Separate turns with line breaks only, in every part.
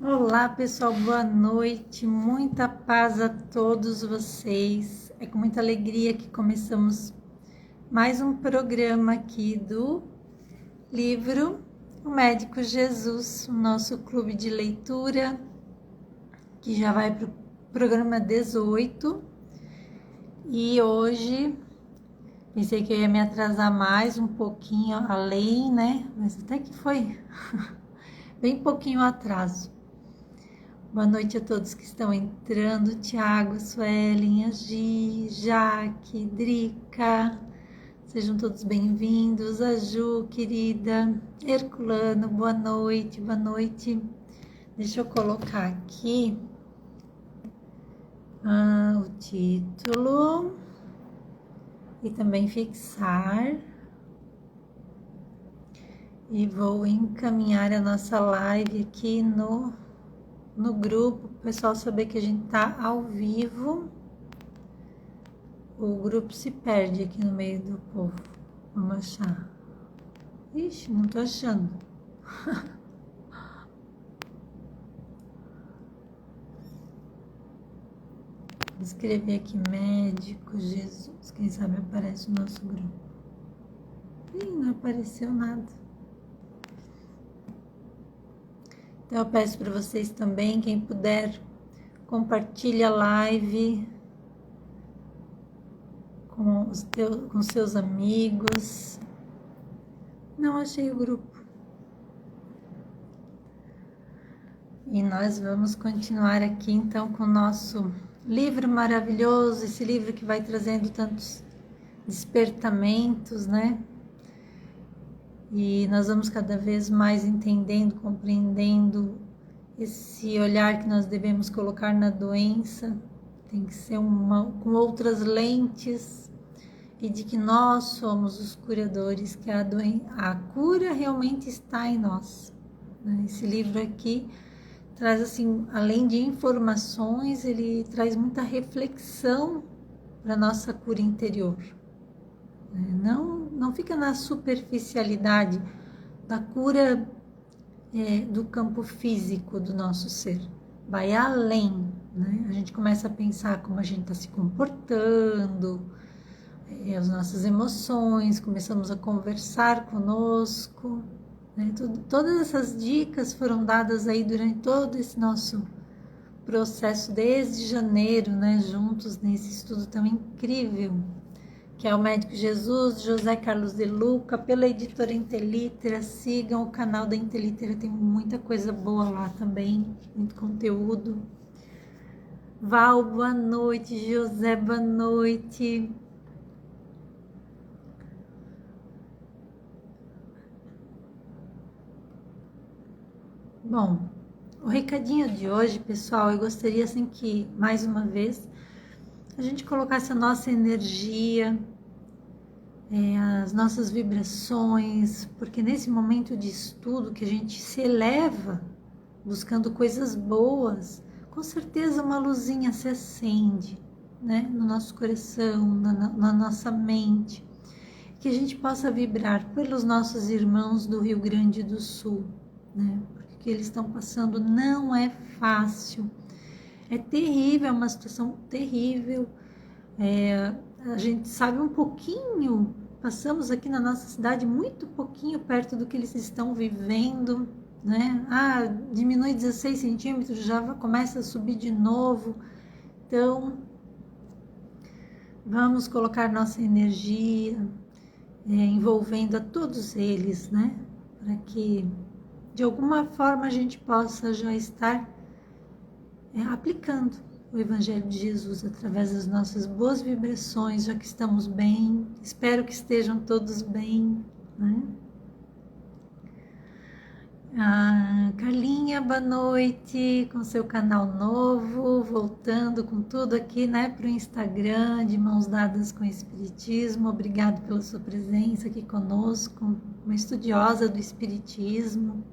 Olá pessoal, boa noite, muita paz a todos vocês. É com muita alegria que começamos mais um programa aqui do livro O Médico Jesus, o nosso clube de leitura, que já vai para o programa 18. E hoje pensei que eu ia me atrasar mais um pouquinho além, né? Mas até que foi bem pouquinho atraso. Boa noite a todos que estão entrando, Tiago, Suelen, Agi, Jaque, Drica, sejam todos bem-vindos, a Ju, querida, Herculano, boa noite, boa noite. Deixa eu colocar aqui o título e também fixar. E vou encaminhar a nossa live aqui no grupo, o pessoal saber que a gente tá ao vivo. O grupo se perde aqui no meio do povo. Vamos achar. Ixi, não tô achando. Vou escrever aqui Médico Jesus. Quem sabe aparece o nosso grupo. Ih, não apareceu nada. Então eu peço para vocês também, quem puder, compartilhe a live com seus amigos. Não achei o grupo. E nós vamos continuar aqui então com o nosso livro maravilhoso, esse livro que vai trazendo tantos despertamentos, né? E nós vamos cada vez mais entendendo, compreendendo esse olhar que nós devemos colocar na doença, tem que ser com outras lentes, e de que nós somos os curadores, que a cura realmente está em nós. Esse livro aqui traz, assim, além de informações, ele traz muita reflexão para a nossa cura interior. Não fica na superficialidade da cura do campo físico do nosso ser. Vai além, né? A gente começa a pensar como a gente está se comportando, as nossas emoções, começamos a conversar conosco, né? Todas essas dicas foram dadas aí durante todo esse nosso processo desde janeiro, né? Juntos nesse estudo tão incrível que é o Médico Jesus, José Carlos de Luca, pela editora Intelitera. Sigam o canal da Intelitera, tem muita coisa boa lá também, muito conteúdo. Val, boa noite. José, boa noite. Bom, o recadinho de hoje, pessoal, eu gostaria assim que, mais uma vez, a gente colocasse a nossa energia, as nossas vibrações, porque nesse momento de estudo que a gente se eleva buscando coisas boas, com certeza uma luzinha se acende, né, no nosso coração, na nossa mente, que a gente possa vibrar pelos nossos irmãos do Rio Grande do Sul, né, porque o que eles estão passando não é fácil, é terrível, é uma situação terrível. A gente sabe um pouquinho, passamos aqui na nossa cidade muito pouquinho perto do que eles estão vivendo, né? Diminui 16 centímetros, já começa a subir de novo. Então, vamos colocar nossa energia envolvendo a todos eles, né? Para que, de alguma forma, a gente possa já estar aplicando o Evangelho de Jesus através das nossas boas vibrações, já que estamos bem. Espero que estejam todos bem, né? Carlinha, boa noite, com seu canal novo, voltando com tudo aqui, né, para o Instagram, de mãos dadas com o Espiritismo. Obrigado pela sua presença aqui conosco, uma estudiosa do Espiritismo.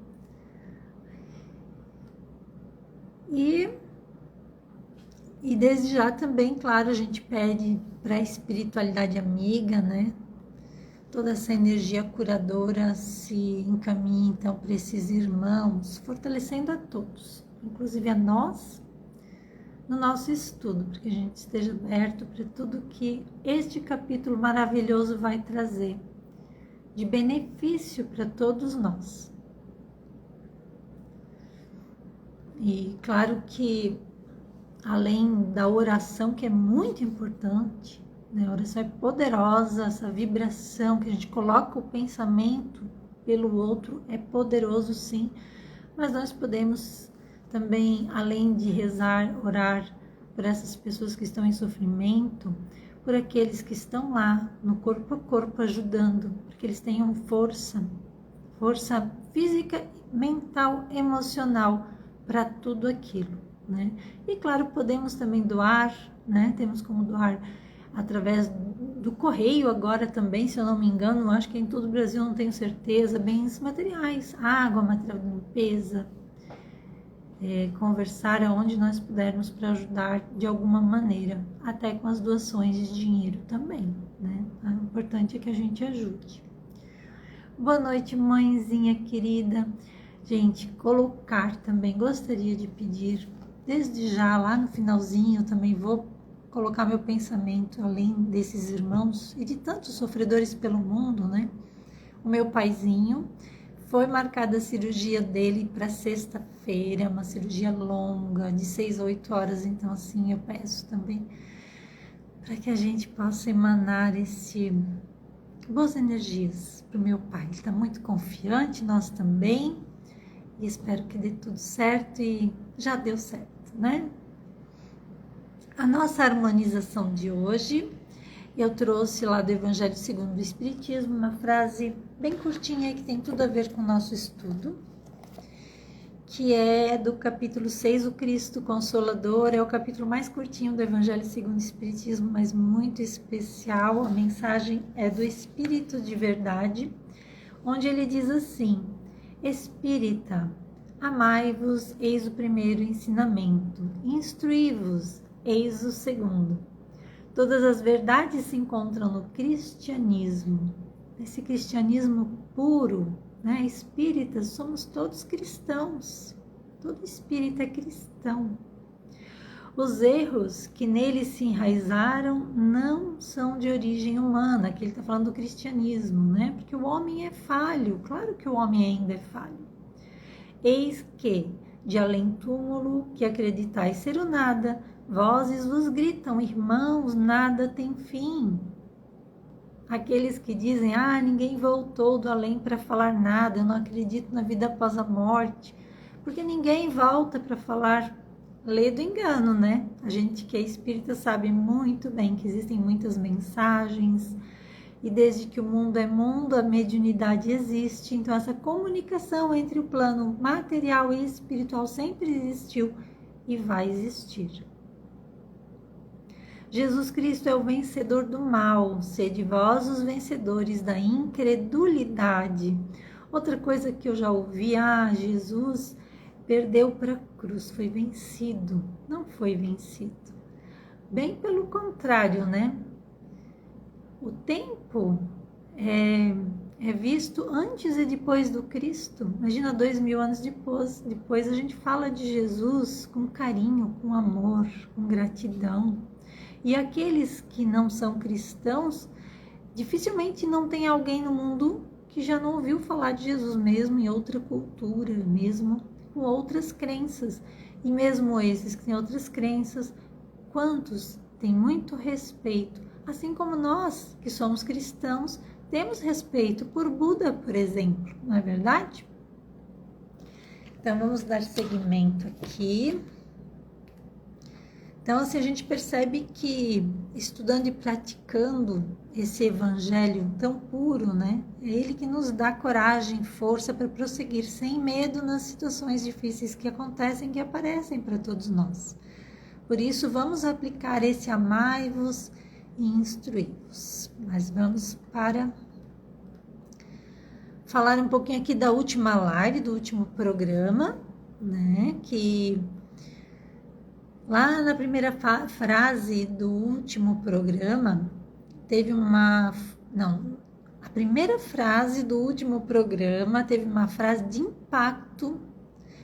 E desde já também, claro, a gente pede para a espiritualidade amiga, né, toda essa energia curadora se encaminhe então para esses irmãos, fortalecendo a todos, inclusive a nós, no nosso estudo, para que a gente esteja aberto para tudo que este capítulo maravilhoso vai trazer de benefício para todos nós. E claro que, além da oração, que é muito importante, né? A oração é poderosa, essa vibração que a gente coloca o pensamento pelo outro é poderoso, sim, mas nós podemos também, além de rezar, orar por essas pessoas que estão em sofrimento, por aqueles que estão lá no corpo a corpo ajudando, porque eles tenham força física, mental, emocional para tudo aquilo, né? E claro, podemos também doar, né? Temos como doar através do correio agora também, se eu não me engano, acho que em todo o Brasil, não tenho certeza, bens materiais, água, material de limpeza, conversar aonde nós pudermos para ajudar de alguma maneira, até com as doações de dinheiro também, né? O importante é que a gente ajude. Boa noite, mãezinha querida. Gente, colocar também, gostaria de pedir, desde já, lá no finalzinho, eu também vou colocar meu pensamento, além desses irmãos e de tantos sofredores pelo mundo, né? O meu paizinho, foi marcada a cirurgia dele para sexta-feira, uma cirurgia longa, de 6 a 8 horas, então assim, eu peço também para que a gente possa emanar boas energias para o meu pai. Ele está muito confiante, nós também, e espero que dê tudo certo, e já deu certo, né? A nossa harmonização de hoje, eu trouxe lá do Evangelho segundo o Espiritismo, uma frase bem curtinha que tem tudo a ver com o nosso estudo, que é do capítulo 6, o Cristo Consolador. É o capítulo mais curtinho do Evangelho segundo o Espiritismo, mas muito especial. A mensagem é do Espírito de Verdade, onde ele diz assim: Espírita, amai-vos, eis o primeiro ensinamento, instruí-vos, eis o segundo. Todas as verdades se encontram no cristianismo, esse cristianismo puro, né? Espíritas, somos todos cristãos, todo espírita é cristão. Os erros que nele se enraizaram não são de origem humana, aqui ele está falando do cristianismo, né? Porque o homem é falho, claro que o homem ainda é falho. Eis que, de além-túmulo, que acreditais ser o nada, vozes vos gritam, irmãos, nada tem fim. Aqueles que dizem, ninguém voltou do além para falar nada, eu não acredito na vida após a morte, porque ninguém volta para falar, lê do engano, né? A gente que é espírita sabe muito bem que existem muitas mensagens, e desde que o mundo é mundo, a mediunidade existe, então essa comunicação entre o plano material e espiritual sempre existiu e vai existir. Jesus Cristo é o vencedor do mal, sede vós os vencedores da incredulidade. Outra coisa que eu já ouvi, Jesus perdeu para a cruz, foi vencido. Não foi vencido. Bem pelo contrário, né? O tempo é visto antes e depois do Cristo. Imagina 2000 anos depois a gente fala de Jesus com carinho, com amor, com gratidão. E aqueles que não são cristãos, dificilmente não tem alguém no mundo que já não ouviu falar de Jesus, mesmo em outra cultura, mesmo com outras crenças. E mesmo esses que têm outras crenças, quantos têm muito respeito, assim como nós, que somos cristãos, temos respeito por Buda, por exemplo, não é verdade? Então, vamos dar seguimento aqui. Então, assim, a gente percebe que estudando e praticando esse evangelho tão puro, né? É ele que nos dá coragem, força para prosseguir sem medo nas situações difíceis que acontecem, que aparecem para todos nós. Por isso, vamos aplicar esse amai-vos e instruí-vos. Mas vamos para falar um pouquinho aqui da última live, do último programa, né? Que lá na primeira frase do último programa, teve A primeira frase do último programa teve uma frase de impacto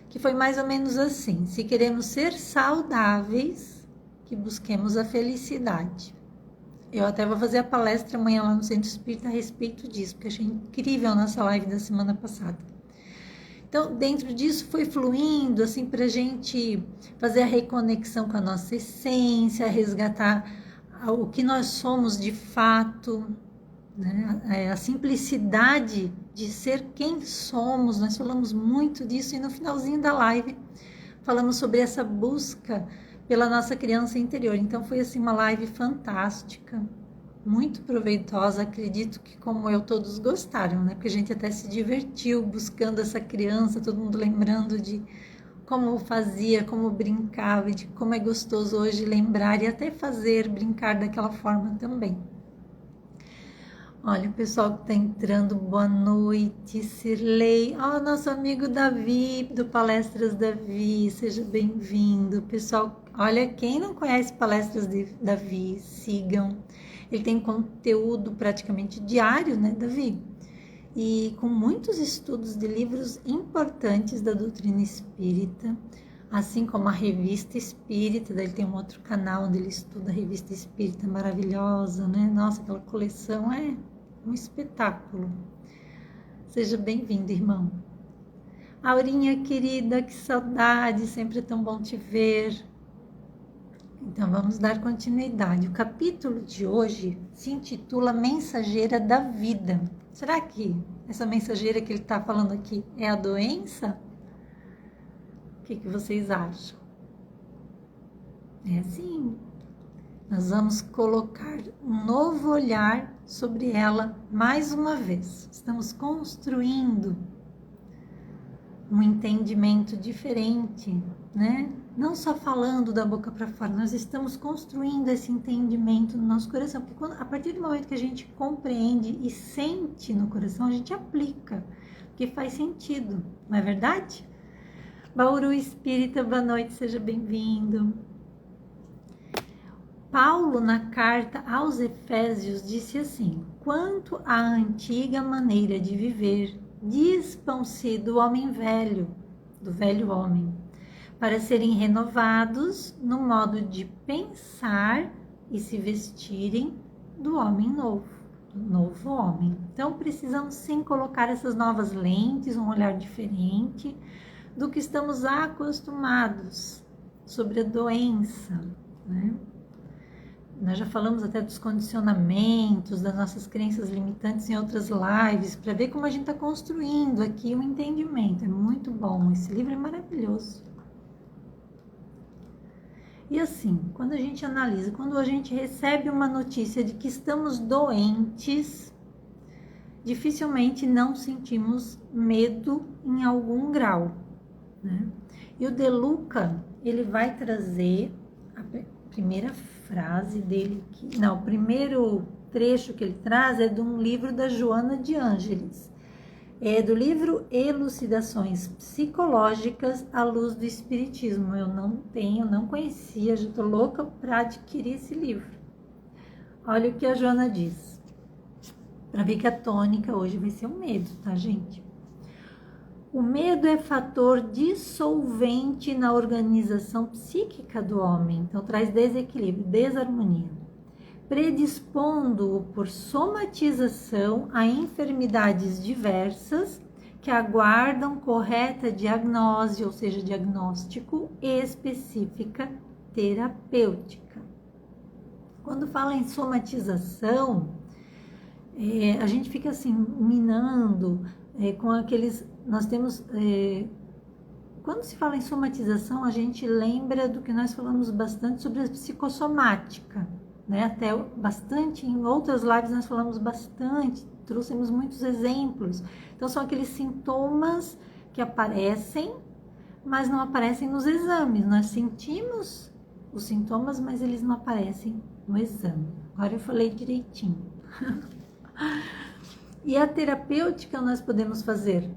que foi mais ou menos assim: se queremos ser saudáveis, que busquemos a felicidade. Eu até vou fazer a palestra amanhã lá no Centro Espírita a respeito disso, porque achei incrível a nossa live da semana passada. Então, dentro disso foi fluindo, assim, para a gente fazer a reconexão com a nossa essência, resgatar o que nós somos de fato, né? A simplicidade de ser quem somos. Nós falamos muito disso e no finalzinho da live falamos sobre essa busca pela nossa criança interior. Então foi assim uma live fantástica, muito proveitosa. Acredito que, como eu, todos gostaram, né? Porque a gente até se divertiu buscando essa criança, todo mundo lembrando de como fazia, como brincava, e de como é gostoso hoje lembrar e até fazer, brincar daquela forma também. Olha o pessoal que está entrando, boa noite, Cirlei, nosso amigo Davi, do Palestras Davi, seja bem-vindo. Pessoal, olha, quem não conhece Palestras de Davi, sigam, ele tem conteúdo praticamente diário, né, Davi? E com muitos estudos de livros importantes da doutrina espírita, assim como a Revista Espírita. Daí ele tem um outro canal onde ele estuda a Revista Espírita, maravilhosa, né? Nossa, aquela coleção é um espetáculo. Seja bem-vindo, irmão. Aurinha querida, que saudade, sempre é tão bom te ver. Então vamos dar continuidade. O capítulo de hoje se intitula Mensageira da Vida. Será que essa mensageira que ele está falando aqui é a doença? O que vocês acham? É assim. Nós vamos colocar um novo olhar sobre ela mais uma vez. Estamos construindo um entendimento diferente, né? Não só falando da boca para fora, nós estamos construindo esse entendimento no nosso coração, porque a partir do momento que a gente compreende e sente no coração, a gente aplica, porque faz sentido, não é verdade? Bauru Espírita, boa noite, seja bem-vindo. Paulo, na carta aos Efésios, disse assim: quanto à antiga maneira de viver, dispam-se do homem velho, do velho homem, para serem renovados no modo de pensar e se vestirem do homem novo, do novo homem. Então, precisamos sim colocar essas novas lentes, um olhar diferente do que estamos acostumados sobre a doença, né? Nós já falamos até dos condicionamentos, das nossas crenças limitantes em outras lives, para ver como a gente está construindo aqui um entendimento. É muito bom, esse livro é maravilhoso. E assim, quando a gente analisa, quando a gente recebe uma notícia de que estamos doentes, dificilmente não sentimos medo em algum grau, né? E o De Luca, ele vai trazer a primeira frase dele, o primeiro trecho que ele traz é de um livro da Joana de Ângeles, é do livro Elucidações Psicológicas à Luz do Espiritismo. Eu não conhecia, já estou louca para adquirir esse livro. Olha o que a Joana diz, para ver que a tônica hoje vai ser o medo, tá, gente? O medo é fator dissolvente na organização psíquica do homem, então traz desequilíbrio, desarmonia, predispondo-o por somatização a enfermidades diversas que aguardam correta diagnose, ou seja, diagnóstico específica terapêutica. Quando fala em somatização, a gente fica assim, minando com aqueles... Nós temos, quando se fala em somatização, a gente lembra do que nós falamos bastante sobre a psicossomática, né? Até bastante, em outras lives nós falamos bastante, trouxemos muitos exemplos. Então, são aqueles sintomas que aparecem, mas não aparecem nos exames. Nós sentimos os sintomas, mas eles não aparecem no exame. Agora eu falei direitinho. E a terapêutica nós podemos fazer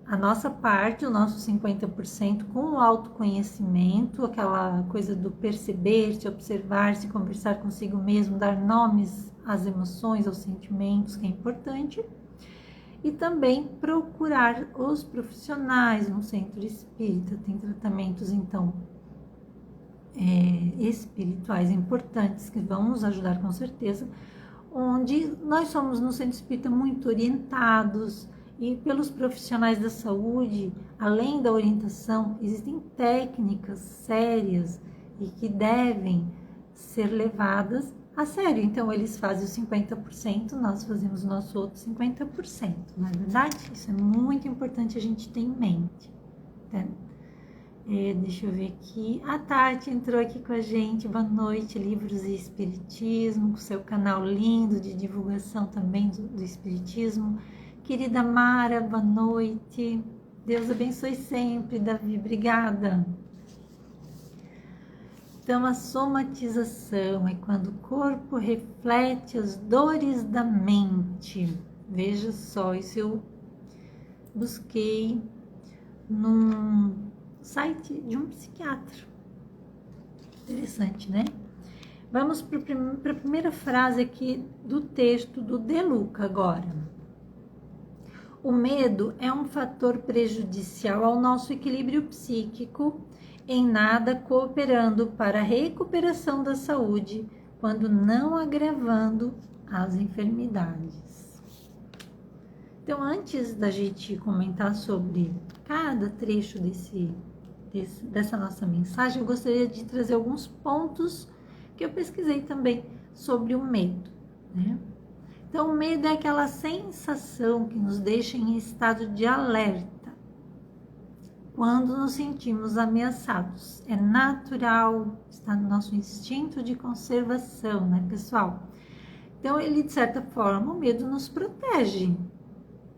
a nossa parte, o nosso 50%, com o autoconhecimento, aquela coisa do perceber, se observar, se conversar consigo mesmo, dar nomes às emoções, aos sentimentos, que é importante. E também procurar os profissionais no centro espírita. Tem tratamentos, então, espirituais importantes que vão nos ajudar com certeza, onde nós somos no centro espírita muito orientados e pelos profissionais da saúde, além da orientação, existem técnicas sérias e que devem ser levadas a sério. Então, eles fazem os 50%, nós fazemos o nosso outro 50%, não é verdade? Isso é muito importante a gente ter em mente. Tá? Deixa eu ver aqui. A Tati entrou aqui com a gente. Boa noite, Livros e Espiritismo, com seu canal lindo de divulgação também do Espiritismo. Querida Mara, boa noite. Deus abençoe sempre, Davi. Obrigada. Então, a somatização é quando o corpo reflete as dores da mente. Veja só, isso eu busquei num site de um psiquiatra. Interessante, né? Vamos para a primeira frase aqui do texto do De Luca agora. O medo é um fator prejudicial ao nosso equilíbrio psíquico, em nada cooperando para a recuperação da saúde, quando não agravando as enfermidades. Então, antes da gente comentar sobre cada trecho dessa nossa mensagem, eu gostaria de trazer alguns pontos que eu pesquisei também sobre o medo, né? Então, o medo é aquela sensação que nos deixa em estado de alerta quando nos sentimos ameaçados. É natural, está no nosso instinto de conservação, né, pessoal? Então, ele, de certa forma, o medo nos protege,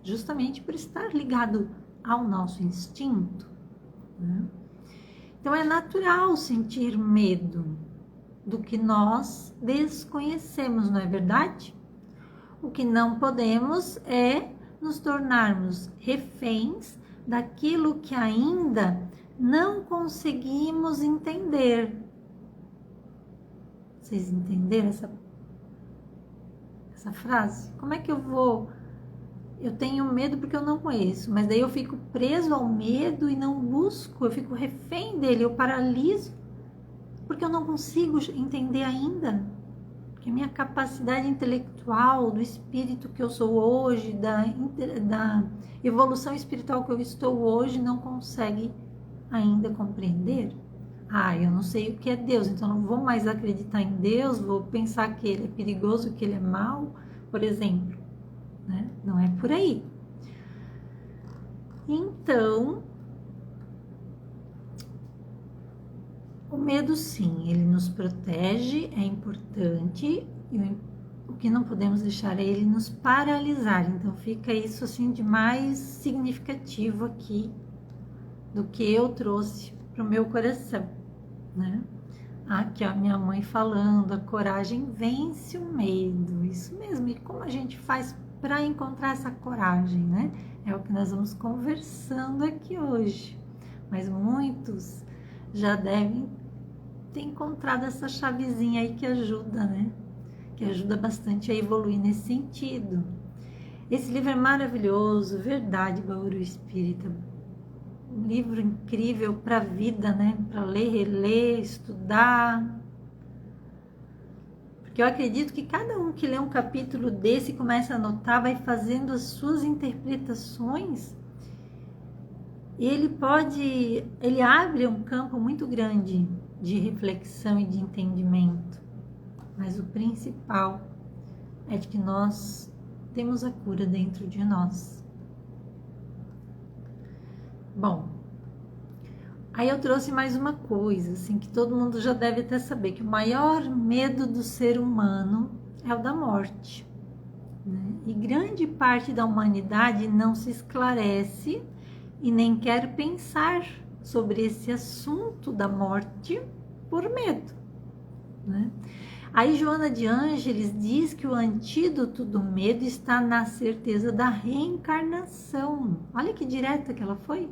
justamente por estar ligado ao nosso instinto, né? Então, é natural sentir medo do que nós desconhecemos, não é verdade? O que não podemos é nos tornarmos reféns daquilo que ainda não conseguimos entender. Vocês entenderam essa frase? Como é que eu vou? Eu tenho medo porque eu não conheço, mas daí eu fico preso ao medo e não busco, eu fico refém dele, eu paraliso, porque eu não consigo entender ainda. Porque a minha capacidade intelectual, do espírito que eu sou hoje, da evolução espiritual que eu estou hoje, não consegue ainda compreender. Eu não sei o que é Deus, então não vou mais acreditar em Deus, vou pensar que ele é perigoso, que ele é mau, por exemplo. Né? Não é por aí. Então, o medo, sim, ele nos protege, é importante, e o que não podemos deixar é ele nos paralisar. Então, fica isso assim de mais significativo aqui do que eu trouxe para o meu coração, né? Aqui, ó, minha mãe falando, a coragem vence o medo. Isso mesmo, e como a gente faz para encontrar essa coragem, né? É o que nós vamos conversando aqui hoje. Mas muitos já devem ter encontrado essa chavezinha aí que ajuda, né? Que ajuda bastante a evoluir nesse sentido. Esse livro é maravilhoso, Verdade, Bauru Espírita. Um livro incrível para a vida, né? Para ler, reler, estudar. Porque eu acredito que cada um que lê um capítulo desse e começa a anotar, vai fazendo as suas interpretações. E ele abre um campo muito grande de reflexão e de entendimento. Mas o principal é de que nós temos a cura dentro de nós. Bom, aí eu trouxe mais uma coisa, assim, que todo mundo já deve até saber, que o maior medo do ser humano é o da morte, né? E grande parte da humanidade não se esclarece e nem quer pensar sobre esse assunto da morte por medo, né? Aí Joana de Ângeles diz que o antídoto do medo está na certeza da reencarnação. Olha que direta que ela foi.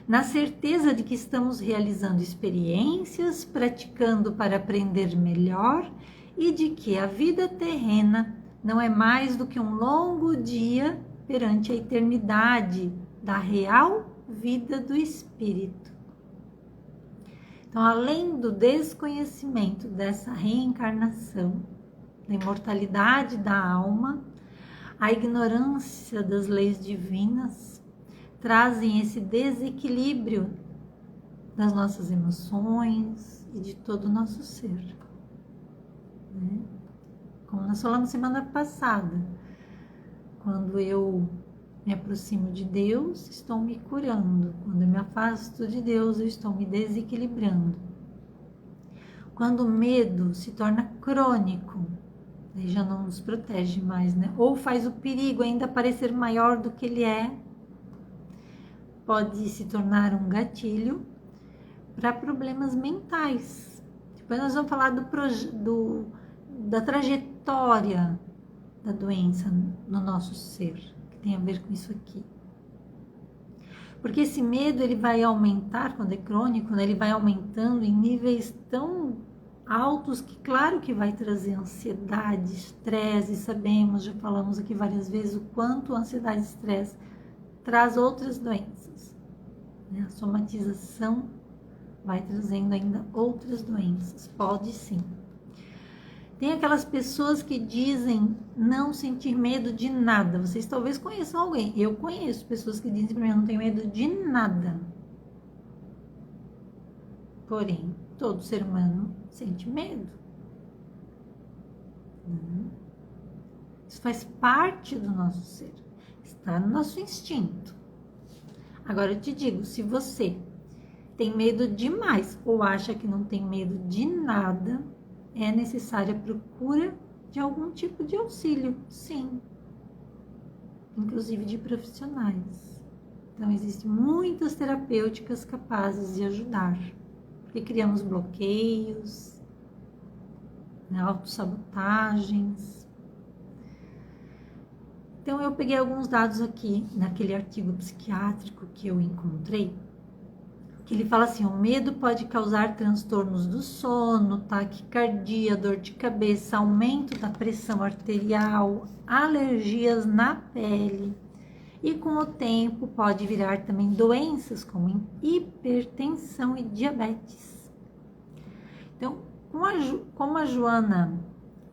Na certeza de que estamos realizando experiências, praticando para aprender melhor e de que a vida terrena não é mais do que um longo dia perante a eternidade da real vida do espírito. Então, além do desconhecimento dessa reencarnação, da imortalidade da alma, a ignorância das leis divinas trazem esse desequilíbrio das nossas emoções e de todo o nosso ser. Né? Como nós falamos semana passada, quando eu me aproximo de Deus, estou me curando. Quando eu me afasto de Deus, eu estou me desequilibrando. Quando o medo se torna crônico, aí já não nos protege mais, né? Ou faz o perigo ainda parecer maior do que ele é, pode se tornar um gatilho para problemas mentais. Depois nós vamos falar da trajetória da doença no nosso ser, que tem a ver com isso aqui. Porque esse medo ele vai aumentar, quando é crônico, né? Ele vai aumentando em níveis tão altos que claro que vai trazer ansiedade, estresse, sabemos, já falamos aqui várias vezes o quanto a ansiedade e estresse traz outras doenças. Né? A somatização vai trazendo ainda outras doenças, pode sim. Tem aquelas pessoas que dizem não sentir medo de nada. Vocês talvez conheçam alguém. Eu conheço pessoas que dizem para mim, eu não tenho medo de nada. Porém, todo ser humano sente medo. Isso faz parte do nosso ser. Está no nosso instinto. Agora eu te digo, se você tem medo demais ou acha que não tem medo de nada, é necessária a procura de algum tipo de auxílio, sim. Inclusive de profissionais. Então, existem muitas terapêuticas capazes de ajudar. Porque criamos bloqueios, né, autossabotagens. Então, eu peguei alguns dados aqui naquele artigo psiquiátrico que eu encontrei, que ele fala assim, o medo pode causar transtornos do sono, taquicardia, dor de cabeça, aumento da pressão arterial, alergias na pele e com o tempo pode virar também doenças como hipertensão e diabetes. Então, como a Joana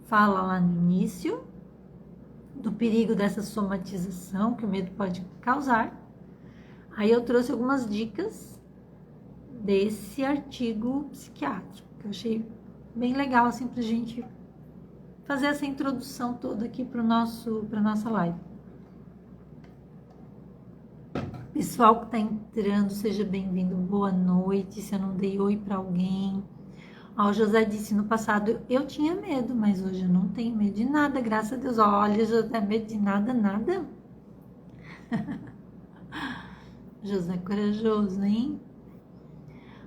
fala lá no início do perigo dessa somatização que o medo pode causar, aí eu trouxe algumas dicas desse artigo psiquiátrico, que eu achei bem legal, assim, pra gente fazer essa introdução toda aqui pra nossa live. Pessoal que tá entrando, seja bem-vindo, boa noite, se eu não dei oi pra alguém. Ó, o José disse, no passado eu tinha medo, mas hoje eu não tenho medo de nada, graças a Deus. Olha, José, medo de nada, nada. José é corajoso, hein?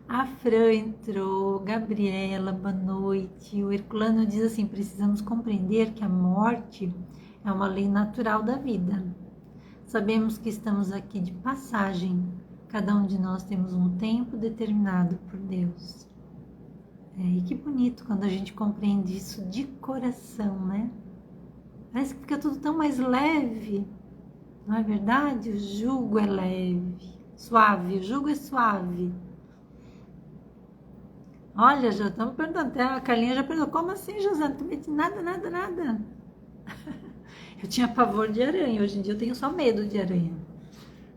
A Fran entrou, Gabriela, boa noite. O Herculano diz assim, precisamos compreender que a morte é uma lei natural da vida. Sabemos que estamos aqui de passagem. Cada um de nós temos um tempo determinado por Deus. E que bonito quando a gente compreende isso de coração, né? Parece que fica tudo tão mais leve. Não é verdade? O jugo é leve, suave, o jugo é suave. Olha, já estamos perguntando, até a Carlinha já perguntou, como assim, José? Não tem medo de nada, nada, nada. Eu tinha pavor de aranha, hoje em dia eu tenho só medo de aranha.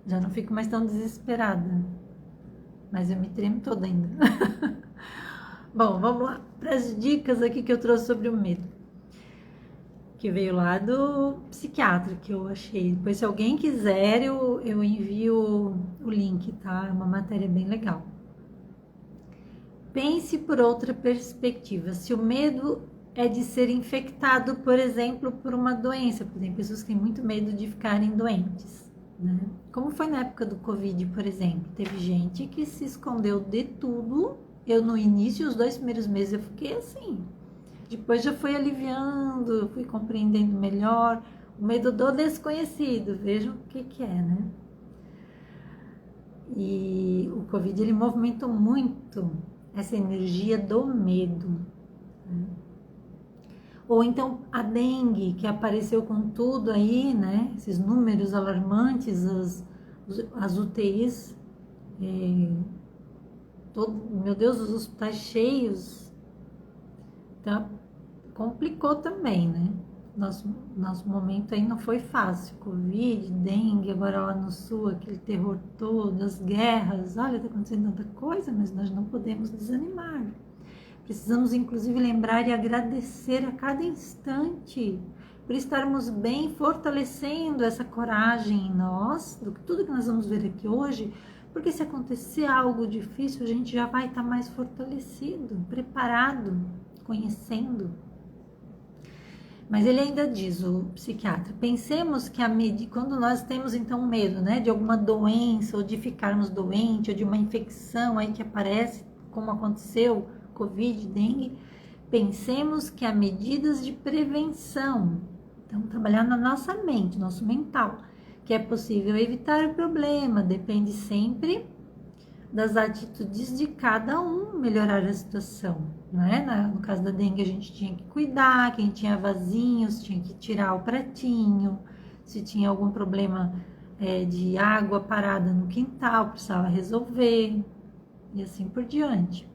Já não fico mais tão desesperada. Mas eu me tremo toda ainda. Bom, vamos lá para as dicas aqui que eu trouxe sobre o medo. Que veio lá do psiquiatra que eu achei. Depois, se alguém quiser, eu envio o link, tá? É uma matéria bem legal. Pense por outra perspectiva. Se o medo é de ser infectado, por exemplo, por uma doença, porque tem pessoas que têm muito medo de ficarem doentes, né? Como foi na época do Covid, por exemplo, teve gente que se escondeu de tudo. Eu, no início, os 2 primeiros meses, eu fiquei assim. Depois já fui aliviando, fui compreendendo melhor. O medo do desconhecido, vejam o que é, né? E o Covid, ele movimentou muito essa energia do medo. Ou então a dengue, que apareceu com tudo aí, né? Esses números alarmantes, as UTIs, meu Deus, os hospitais cheios. Então, complicou também, né? Nosso momento aí não foi fácil. Covid, dengue, agora lá no sul, aquele terror todo, as guerras. Olha, tá acontecendo tanta coisa, mas nós não podemos desanimar. Precisamos, inclusive, lembrar e agradecer a cada instante por estarmos bem, fortalecendo essa coragem em nós, do que tudo que nós vamos ver aqui hoje, porque se acontecer algo difícil, a gente já vai estar mais fortalecido, preparado, conhecendo. Mas ele ainda diz, o psiquiatra, pensemos que quando nós temos então medo, né, de alguma doença, ou de ficarmos doentes, ou de uma infecção aí que aparece, como aconteceu, Covid, dengue, pensemos que há medidas de prevenção. Então, trabalhar na nossa mente, nosso mental, que é possível evitar o problema, depende sempre das atitudes de cada um melhorar a situação, né? No caso da dengue, a gente tinha que cuidar, quem tinha vasinhos tinha que tirar o pratinho, se tinha algum problema de água parada no quintal, precisava resolver, e assim por diante.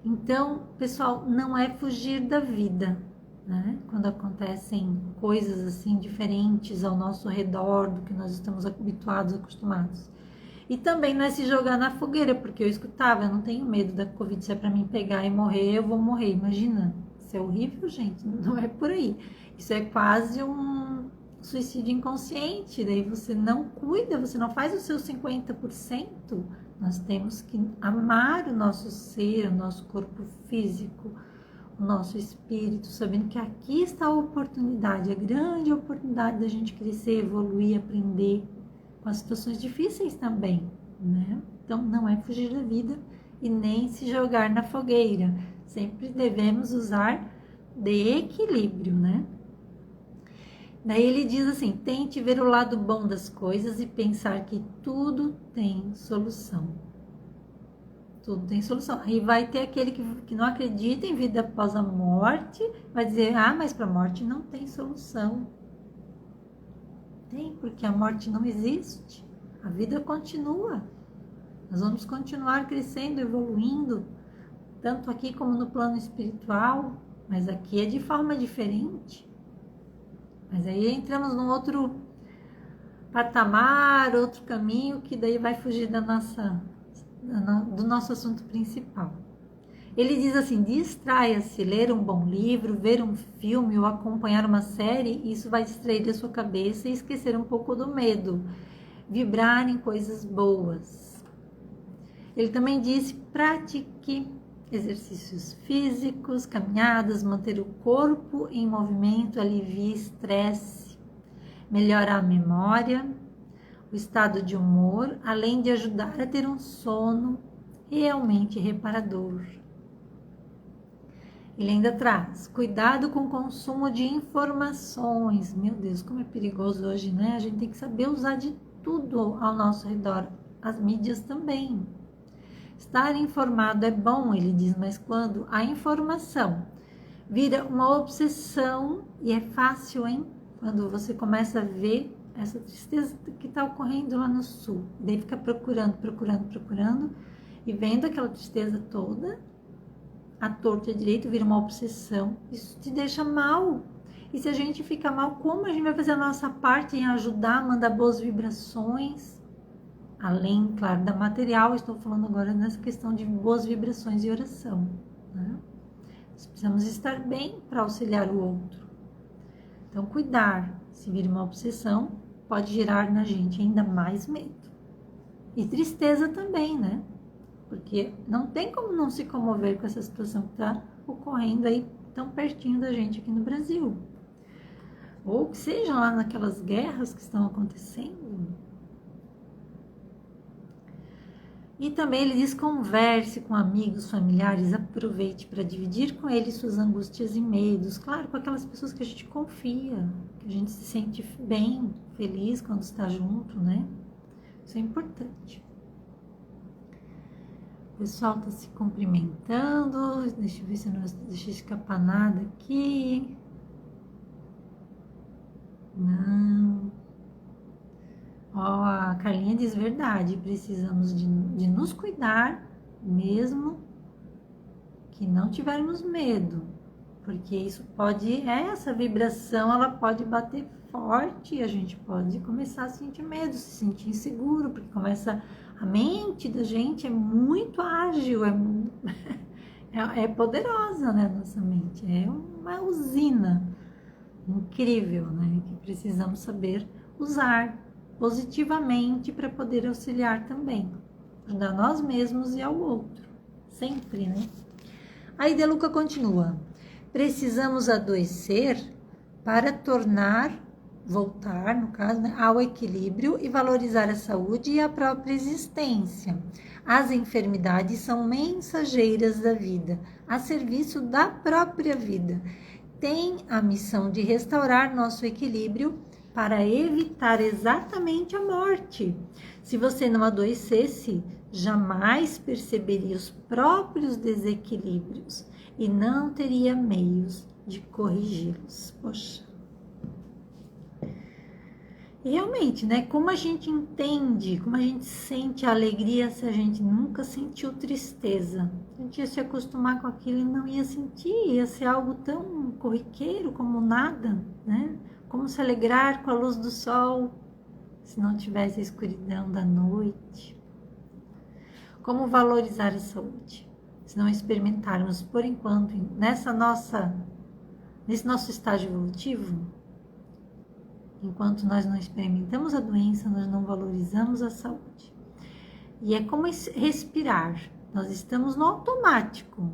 Então, pessoal, não é fugir da vida, né? Quando acontecem coisas assim diferentes ao nosso redor do que nós estamos habituados, acostumados. E também não é se jogar na fogueira, porque eu escutava, eu não tenho medo da Covid, se é pra mim pegar e morrer, eu vou morrer. Imagina, isso é horrível, gente, não é por aí. Isso é quase um suicídio inconsciente, daí você não cuida, você não faz o seu 50%. Nós temos que amar o nosso ser, o nosso corpo físico, o nosso espírito, sabendo que aqui está a oportunidade, a grande oportunidade da gente crescer, evoluir, aprender com as situações difíceis também, né? Então, não é fugir da vida e nem se jogar na fogueira. Sempre devemos usar de equilíbrio, né? Daí ele diz assim, tente ver o lado bom das coisas e pensar que tudo tem solução. Tudo tem solução. Aí vai ter aquele que não acredita em vida após a morte, vai dizer, mas para a morte não tem solução. Tem, porque a morte não existe. A vida continua. Nós vamos continuar crescendo, evoluindo, tanto aqui como no plano espiritual, mas aqui é de forma diferente. Mas aí entramos num outro patamar, outro caminho, que daí vai fugir do nosso assunto principal. Ele diz assim, distraia-se, ler um bom livro, ver um filme ou acompanhar uma série, isso vai distrair a sua cabeça e esquecer um pouco do medo, vibrar em coisas boas. Ele também disse, pratique exercícios físicos, caminhadas, manter o corpo em movimento, alivia estresse, melhora a memória, o estado de humor, além de ajudar a ter um sono realmente reparador. Ele ainda traz, cuidado com o consumo de informações. Meu Deus, como é perigoso hoje, né? A gente tem que saber usar de tudo ao nosso redor, as mídias também. Estar informado é bom, ele diz, mas quando a informação vira uma obsessão, e é fácil, hein? Quando você começa a ver essa tristeza que está ocorrendo lá no sul, daí fica procurando, e vendo aquela tristeza toda, a torta direito vira uma obsessão, isso te deixa mal. E se a gente fica mal, como a gente vai fazer a nossa parte em ajudar, mandar boas vibrações? Além, claro, da material, estou falando agora nessa questão de boas vibrações e oração, né? Nós precisamos estar bem para auxiliar o outro. Então, cuidar, se vir uma obsessão, pode gerar na gente ainda mais medo. E tristeza também, né? Porque não tem como não se comover com essa situação que está ocorrendo aí tão pertinho da gente aqui no Brasil. Ou que seja lá naquelas guerras que estão acontecendo. E também ele diz, converse com amigos, familiares, aproveite para dividir com eles suas angústias e medos. Claro, com aquelas pessoas que a gente confia, que a gente se sente bem, feliz quando está junto, né? Isso é importante. pessoal está se cumprimentando. Deixa eu ver se eu não deixei escapar nada aqui. Não. Ó, a Carlinha diz verdade. Precisamos de nos cuidar, mesmo que não tivermos medo. Porque isso pode, essa vibração, ela pode bater forte e a gente pode começar a sentir medo, se sentir inseguro, porque a mente da gente é muito ágil, é poderosa, né, nossa mente, é uma usina incrível, né, que precisamos saber usar positivamente para poder auxiliar também, ajudar nós mesmos e ao outro, sempre, né. Aí De Luca continua: precisamos adoecer para voltar, no caso, né, ao equilíbrio e valorizar a saúde e a própria existência. As enfermidades são mensageiras da vida, a serviço da própria vida. Tem a missão de restaurar nosso equilíbrio para evitar exatamente a morte. Se você não adoecesse, jamais perceberia os próprios desequilíbrios e não teria meios de corrigi-los. Poxa. E realmente, né? Como a gente entende, como a gente sente a alegria se a gente nunca sentiu tristeza? A gente ia se acostumar com aquilo e não ia sentir, ia ser algo tão corriqueiro como nada, né? Como se alegrar com a luz do sol, se não tivesse a escuridão da noite. Como valorizar a saúde, se não experimentarmos, por enquanto, nesse nosso estágio evolutivo, enquanto nós não experimentamos a doença, nós não valorizamos a saúde. E é como respirar, nós estamos no automático,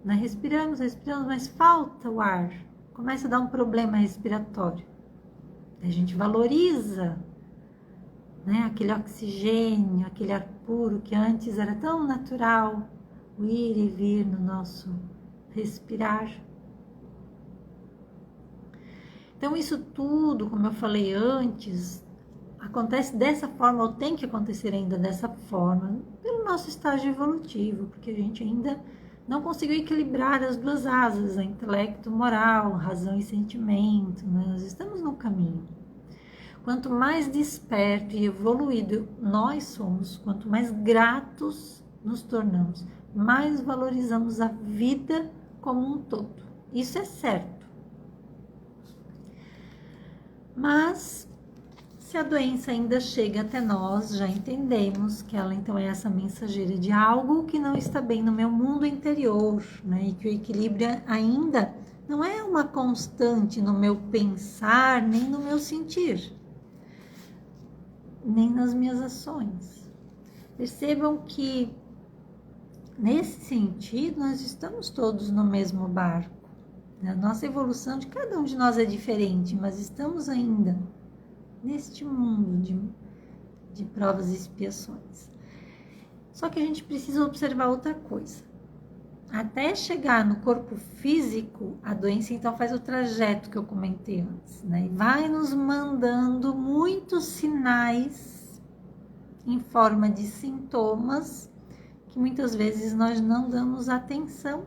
né? Respiramos, mas falta o ar, começa a dar um problema respiratório. A gente valoriza, né, aquele oxigênio, aquele ar puro que antes era tão natural, o ir e vir no nosso respirar. Então isso tudo, como eu falei antes, acontece dessa forma, ou tem que acontecer ainda dessa forma, pelo nosso estágio evolutivo, porque a gente ainda não conseguiu equilibrar as duas asas, intelecto, moral, razão e sentimento, né? Nós estamos no caminho. Quanto mais desperto e evoluído nós somos, quanto mais gratos nos tornamos, mais valorizamos a vida como um todo. Isso é certo. Mas, se a doença ainda chega até nós, já entendemos que ela então é essa mensageira de algo que não está bem no meu mundo interior, né? E que o equilíbrio ainda não é uma constante no meu pensar, nem no meu sentir, nem nas minhas ações. Percebam que, nesse sentido, nós estamos todos no mesmo barco. A nossa evolução de cada um de nós é diferente, mas estamos ainda neste mundo de provas e expiações. Só que a gente precisa observar outra coisa. Até chegar no corpo físico, a doença então faz o trajeto que eu comentei antes, né? E vai nos mandando muitos sinais em forma de sintomas que muitas vezes nós não damos atenção,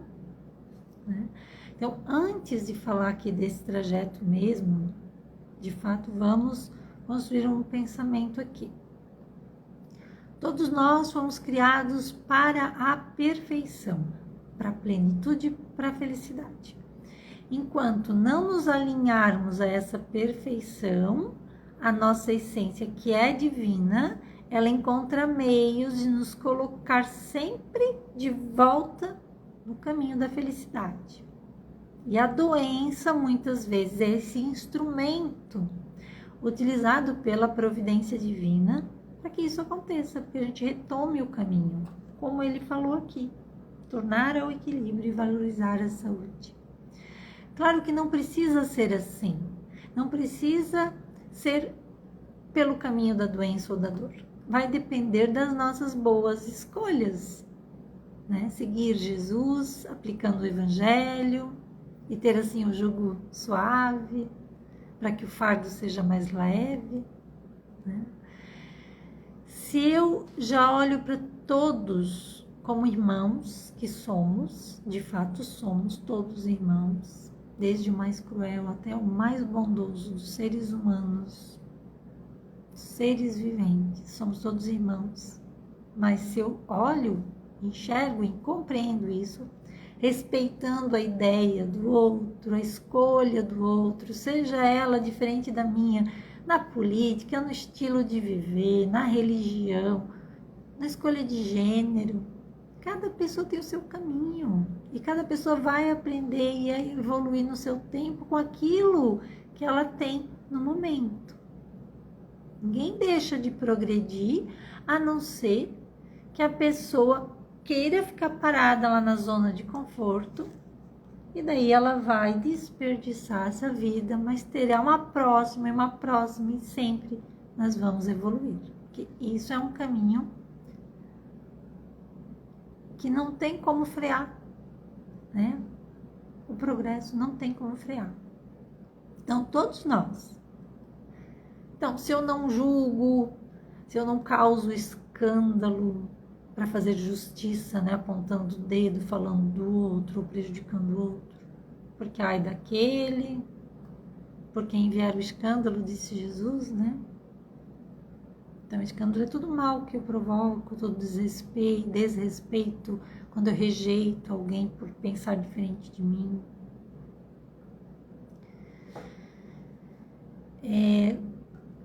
né? Então, antes de falar aqui desse trajeto mesmo, de fato, vamos construir um pensamento aqui. Todos nós fomos criados para a perfeição, para a plenitude, para a felicidade. Enquanto não nos alinharmos a essa perfeição, a nossa essência, que é divina, ela encontra meios de nos colocar sempre de volta no caminho da felicidade. E a doença, muitas vezes, é esse instrumento utilizado pela providência divina para que isso aconteça, porque a gente retome o caminho, como ele falou aqui, tornar ao equilíbrio e valorizar a saúde. Claro que não precisa ser assim, não precisa ser pelo caminho da doença ou da dor. Vai depender das nossas boas escolhas, né? Seguir Jesus, aplicando o Evangelho, e ter assim o jugo suave, para que o fardo seja mais leve, né? Se eu já olho para todos como irmãos que somos, de fato somos todos irmãos, desde o mais cruel até o mais bondoso dos seres humanos, seres viventes, somos todos irmãos. Mas se eu olho, enxergo e compreendo isso, respeitando a ideia do outro, a escolha do outro, seja ela diferente da minha, na política, no estilo de viver, na religião, na escolha de gênero, cada pessoa tem o seu caminho e cada pessoa vai aprender e evoluir no seu tempo com aquilo que ela tem no momento. Ninguém deixa de progredir, a não ser que a pessoa queira ficar parada lá na zona de conforto e daí ela vai desperdiçar essa vida, mas terá uma próxima e sempre nós vamos evoluir. Porque isso é um caminho que não tem como frear, né? O progresso não tem como frear. Então, todos nós. Então, se eu não julgo, se eu não causo escândalo para fazer justiça, né? Apontando o dedo, falando do outro, ou prejudicando o outro, porque ai daquele, por quem vier o escândalo, disse Jesus, né? Então, escândalo é tudo mal que eu provoco, todo desrespeito, quando eu rejeito alguém por pensar diferente de mim.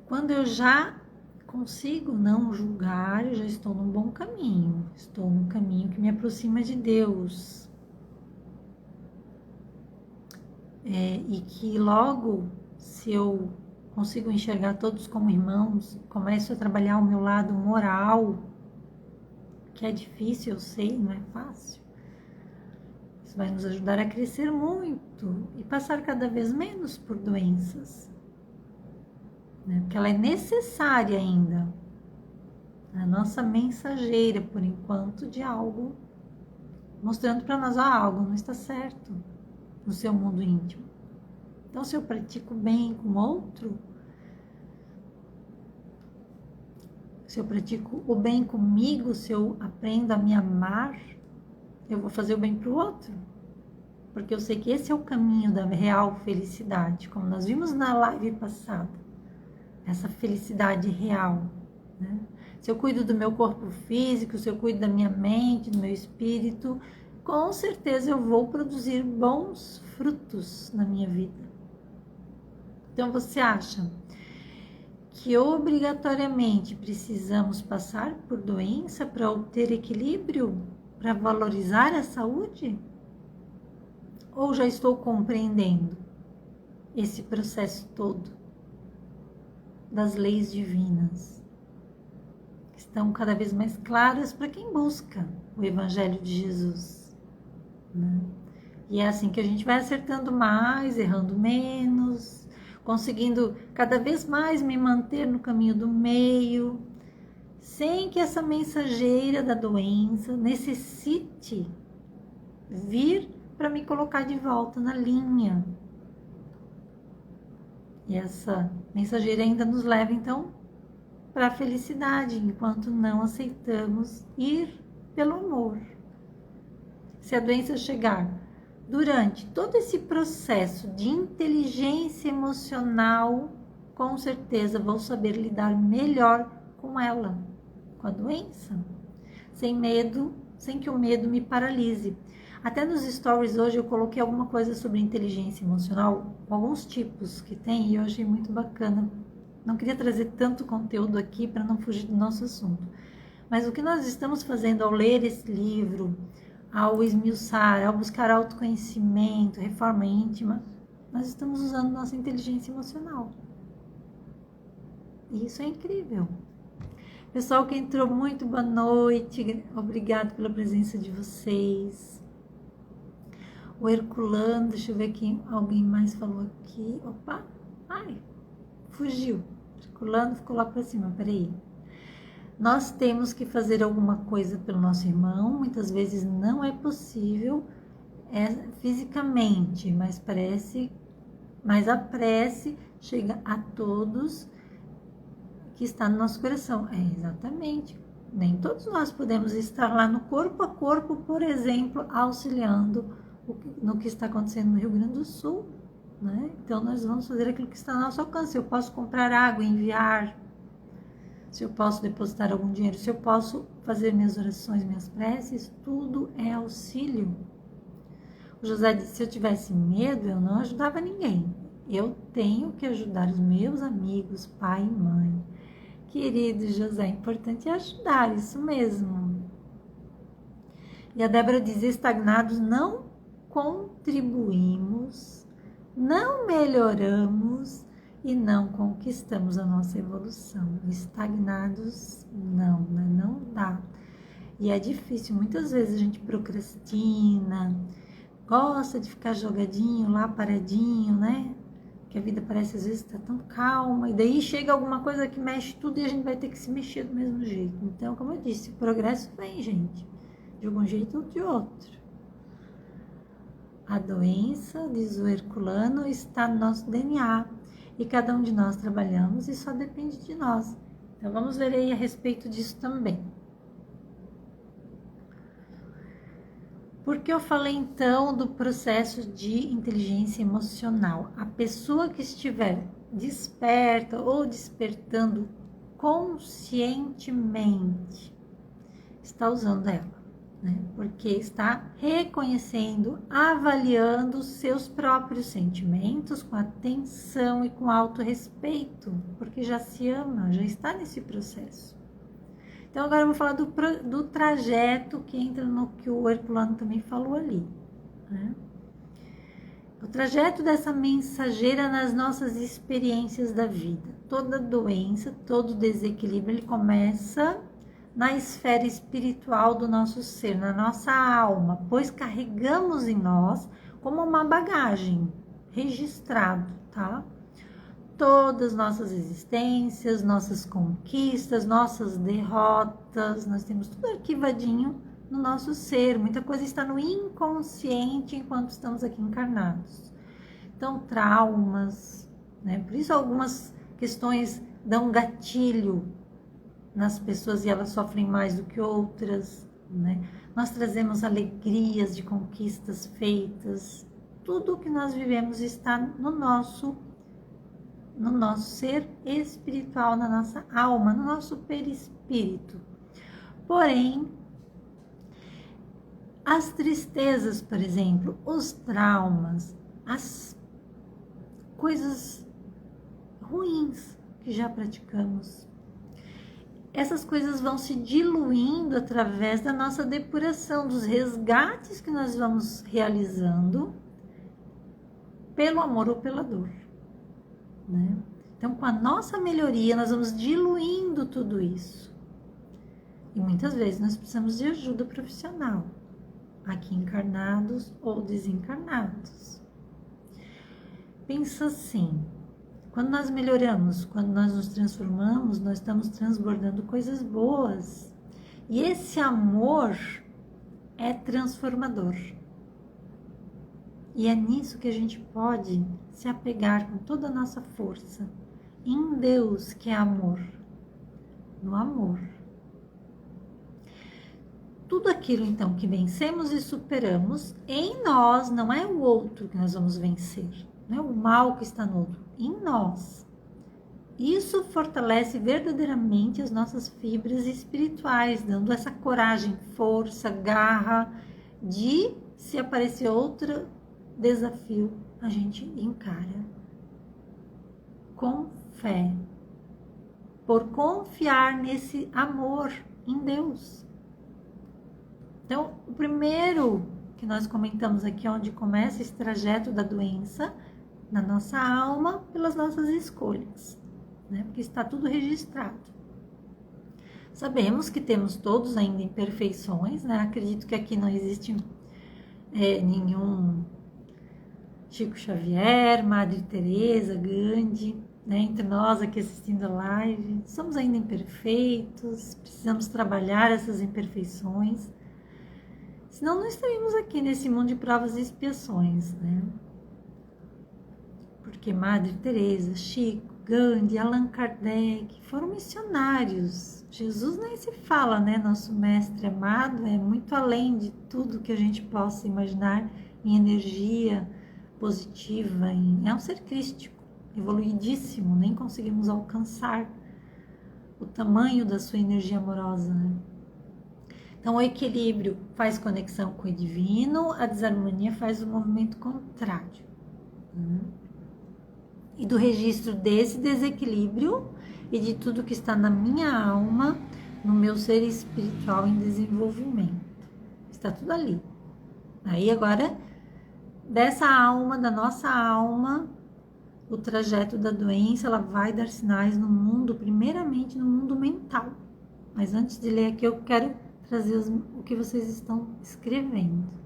Quando eu já consigo não julgar, eu já estou num bom caminho, estou num caminho que me aproxima de Deus. E que logo, se eu consigo enxergar todos como irmãos, começo a trabalhar o meu lado moral, que é difícil, eu sei, não é fácil. Isso vai nos ajudar a crescer muito e passar cada vez menos por doenças, né? Porque ela é necessária ainda, a nossa mensageira, por enquanto, de algo, mostrando para nós, algo não está certo no seu mundo íntimo. Então, se eu pratico bem com o outro, se eu pratico o bem comigo, se eu aprendo a me amar, eu vou fazer o bem para o outro. Porque eu sei que esse é o caminho da real felicidade, como nós vimos na live passada. Essa felicidade real, né? Se eu cuido do meu corpo físico, se eu cuido da minha mente, do meu espírito, com certeza eu vou produzir bons frutos na minha vida. Então, você acha que obrigatoriamente precisamos passar por doença para obter equilíbrio, para valorizar a saúde? Ou já estou compreendendo esse processo todo das leis divinas, que estão cada vez mais claras para quem busca o Evangelho de Jesus, né? E é assim que a gente vai acertando mais, errando menos, conseguindo cada vez mais me manter no caminho do meio, sem que essa mensageira da doença necessite vir para me colocar de volta na linha. E essa mensageira ainda nos leva, então, para a felicidade, enquanto não aceitamos ir pelo amor. Se a doença chegar durante todo esse processo de inteligência emocional, com certeza vou saber lidar melhor com ela, com a doença, sem medo, sem que o medo me paralise. Até nos stories hoje eu coloquei alguma coisa sobre inteligência emocional, alguns tipos que tem, e eu achei muito bacana. Não queria trazer tanto conteúdo aqui para não fugir do nosso assunto. Mas o que nós estamos fazendo ao ler esse livro, ao esmiuçar, ao buscar autoconhecimento, reforma íntima, nós estamos usando nossa inteligência emocional. E isso é incrível. Pessoal que entrou, muito boa noite. Obrigado pela presença de vocês. O Herculano, deixa eu ver quem alguém mais falou aqui. Opa, ai, fugiu. Herculano ficou lá para cima, peraí. Nós temos que fazer alguma coisa pelo nosso irmão, muitas vezes não é possível fisicamente, mas a prece chega a todos que está no nosso coração. Exatamente. Nem todos nós podemos estar lá no corpo a corpo, por exemplo, auxiliando no que está acontecendo no Rio Grande do Sul, né? Então, nós vamos fazer aquilo que está ao nosso alcance. Eu posso comprar água, enviar, se eu posso depositar algum dinheiro, se eu posso fazer minhas orações, minhas preces, tudo é auxílio. O José disse, se eu tivesse medo, eu não ajudava ninguém. Eu tenho que ajudar os meus amigos, pai e mãe. Querido José, é importante ajudar, isso mesmo. E a Débora diz, estagnados não contribuímos, não melhoramos e não conquistamos a nossa evolução. Estagnados não, né? Não dá. E é difícil, muitas vezes a gente procrastina, gosta de ficar jogadinho lá, paradinho, né? Que a vida parece às vezes estar tão calma, e daí chega alguma coisa que mexe tudo e a gente vai ter que se mexer do mesmo jeito. Então, como eu disse, o progresso vem, gente, de algum jeito ou de outro. A doença, diz o Herculano, está no nosso DNA e cada um de nós trabalhamos e só depende de nós. Então, vamos ver aí a respeito disso também. Por que eu falei então do processo de inteligência emocional? A pessoa que estiver desperta ou despertando conscientemente está usando ela, né? Porque está reconhecendo, avaliando os seus próprios sentimentos com atenção e com autorrespeito, porque já se ama, já está nesse processo. Então, agora eu vou falar do trajeto que entra no que o Herculano também falou ali, né? O trajeto dessa mensageira nas nossas experiências da vida. Toda doença, todo desequilíbrio, ele começa na esfera espiritual do nosso ser, na nossa alma, pois carregamos em nós como uma bagagem registrado, tá? Todas nossas existências, nossas conquistas, nossas derrotas, nós temos tudo arquivadinho no nosso ser. Muita coisa está no inconsciente enquanto estamos aqui encarnados. Então, traumas, né? Por isso algumas questões dão gatilho nas pessoas e elas sofrem mais do que outras, né? Nós trazemos alegrias de conquistas feitas. Tudo o que nós vivemos está no nosso ser espiritual, na nossa alma, no nosso perispírito. Porém, as tristezas, por exemplo, os traumas, as coisas ruins que já praticamos, essas coisas vão se diluindo através da nossa depuração, dos resgates que nós vamos realizando pelo amor ou pela dor, né? Então, com a nossa melhoria, nós vamos diluindo tudo isso. E muitas vezes nós precisamos de ajuda profissional, aqui encarnados ou desencarnados. Pensa assim, quando nós melhoramos, quando nós nos transformamos, nós estamos transbordando coisas boas. E esse amor é transformador. E é nisso que a gente pode se apegar com toda a nossa força. Em Deus, que é amor. No amor. Tudo aquilo, então, que vencemos e superamos, em nós, não é o outro que nós vamos vencer. Não é o mal que está no outro. Em nós. Isso fortalece verdadeiramente as nossas fibras espirituais, dando essa coragem, força, garra de, se aparecer outro desafio, a gente encara com fé, por confiar nesse amor em Deus. Então, o primeiro que nós comentamos aqui, onde começa esse trajeto da doença, na nossa alma, pelas nossas escolhas, né? Porque está tudo registrado. Sabemos que temos todos ainda imperfeições, né? Acredito que aqui não existe nenhum Chico Xavier, Madre Teresa, Gandhi, né? Entre nós aqui assistindo a live, somos ainda imperfeitos, precisamos trabalhar essas imperfeições, senão não estaríamos aqui nesse mundo de provas e expiações, né? Porque Madre Teresa, Chico, Gandhi, Allan Kardec, foram missionários. Jesus nem se fala, né? Nosso mestre amado é muito além de tudo que a gente possa imaginar em energia positiva, é um ser crístico, evoluidíssimo, nem conseguimos alcançar o tamanho da sua energia amorosa, né? Então, o equilíbrio faz conexão com o divino, a desarmonia faz o movimento contrário. E do registro desse desequilíbrio e de tudo que está na minha alma, no meu ser espiritual em desenvolvimento. Está tudo ali. Aí agora, dessa alma, da nossa alma, o trajeto da doença, ela vai dar sinais no mundo, primeiramente no mundo mental. Mas antes de ler aqui, eu quero trazer o que vocês estão escrevendo.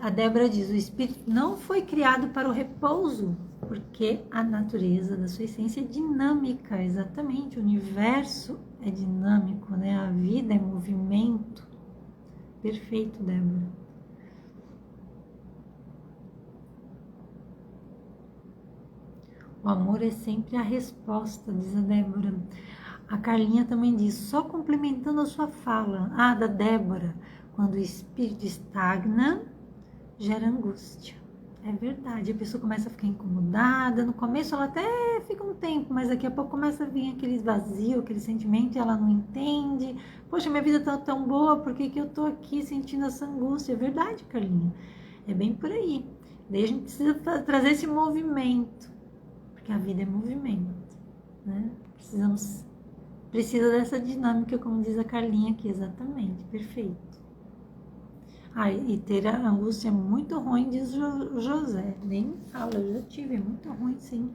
A Débora diz, o espírito não foi criado para o repouso, porque a natureza da sua essência é dinâmica, exatamente, o universo é dinâmico, né? A vida é movimento. Perfeito, Débora. O amor é sempre a resposta, diz a Débora. A Carlinha também diz, só complementando a sua fala, da Débora, quando o espírito estagna, gera angústia. É verdade, a pessoa começa a ficar incomodada, no começo ela até fica um tempo, mas daqui a pouco começa a vir aquele vazio, aquele sentimento e ela não entende. Poxa, minha vida tá tão boa, por que eu tô aqui sentindo essa angústia? É verdade, Carlinha, é bem por aí. Daí a gente precisa trazer esse movimento, porque a vida é movimento, né? Precisa dessa dinâmica, como diz a Carlinha aqui, exatamente, perfeito. E ter a angústia é muito ruim, diz o José. Nem fala, eu já tive, é muito ruim, sim.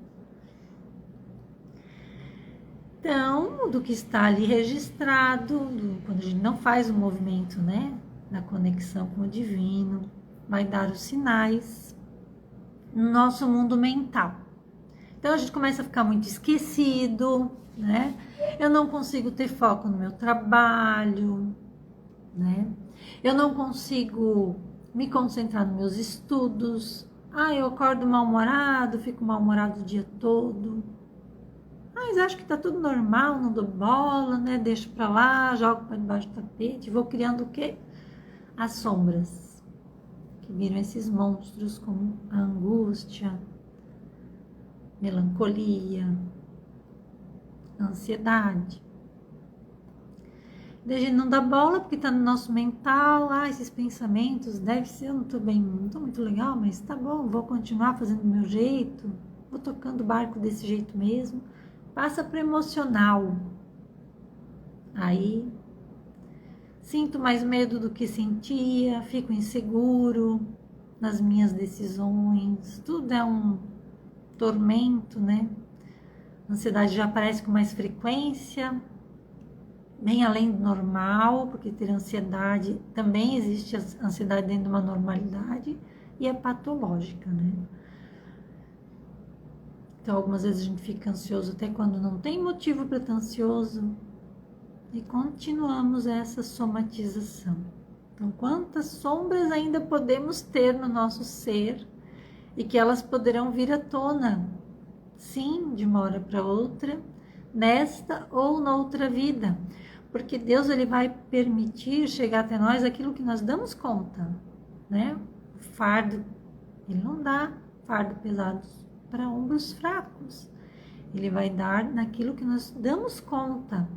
Então, do que está ali registrado, quando a gente não faz o movimento, né, da conexão com o divino, vai dar os sinais no nosso mundo mental. Então, a gente começa a ficar muito esquecido, né? Eu não consigo ter foco no meu trabalho, né? Eu não consigo me concentrar nos meus estudos. Eu acordo mal-humorado, fico mal-humorado o dia todo. Mas acho que tá tudo normal, não dou bola, né? Deixo pra lá, jogo para debaixo do tapete. Vou criando o quê? As sombras, que viram esses monstros como a angústia, melancolia, ansiedade. Daí a gente não dá bola porque tá no nosso mental, esses pensamentos, deve ser, eu não tô muito legal, mas tá bom, vou continuar fazendo do meu jeito, vou tocando o barco desse jeito mesmo. Passa pro emocional. Aí, sinto mais medo do que sentia, fico inseguro nas minhas decisões, tudo é um tormento, né? A ansiedade já aparece com mais frequência, bem além do normal, porque ter ansiedade, também existe a ansiedade dentro de uma normalidade e é patológica, né? Então, algumas vezes a gente fica ansioso até quando não tem motivo para estar ansioso e continuamos essa somatização. Então, quantas sombras ainda podemos ter no nosso ser e que elas poderão vir à tona, sim, de uma hora para outra, nesta ou noutra vida. Porque Deus, ele vai permitir chegar até nós aquilo que nós damos conta, né? O fardo, ele não dá fardo pesado para ombros fracos. Ele vai dar naquilo que nós damos conta.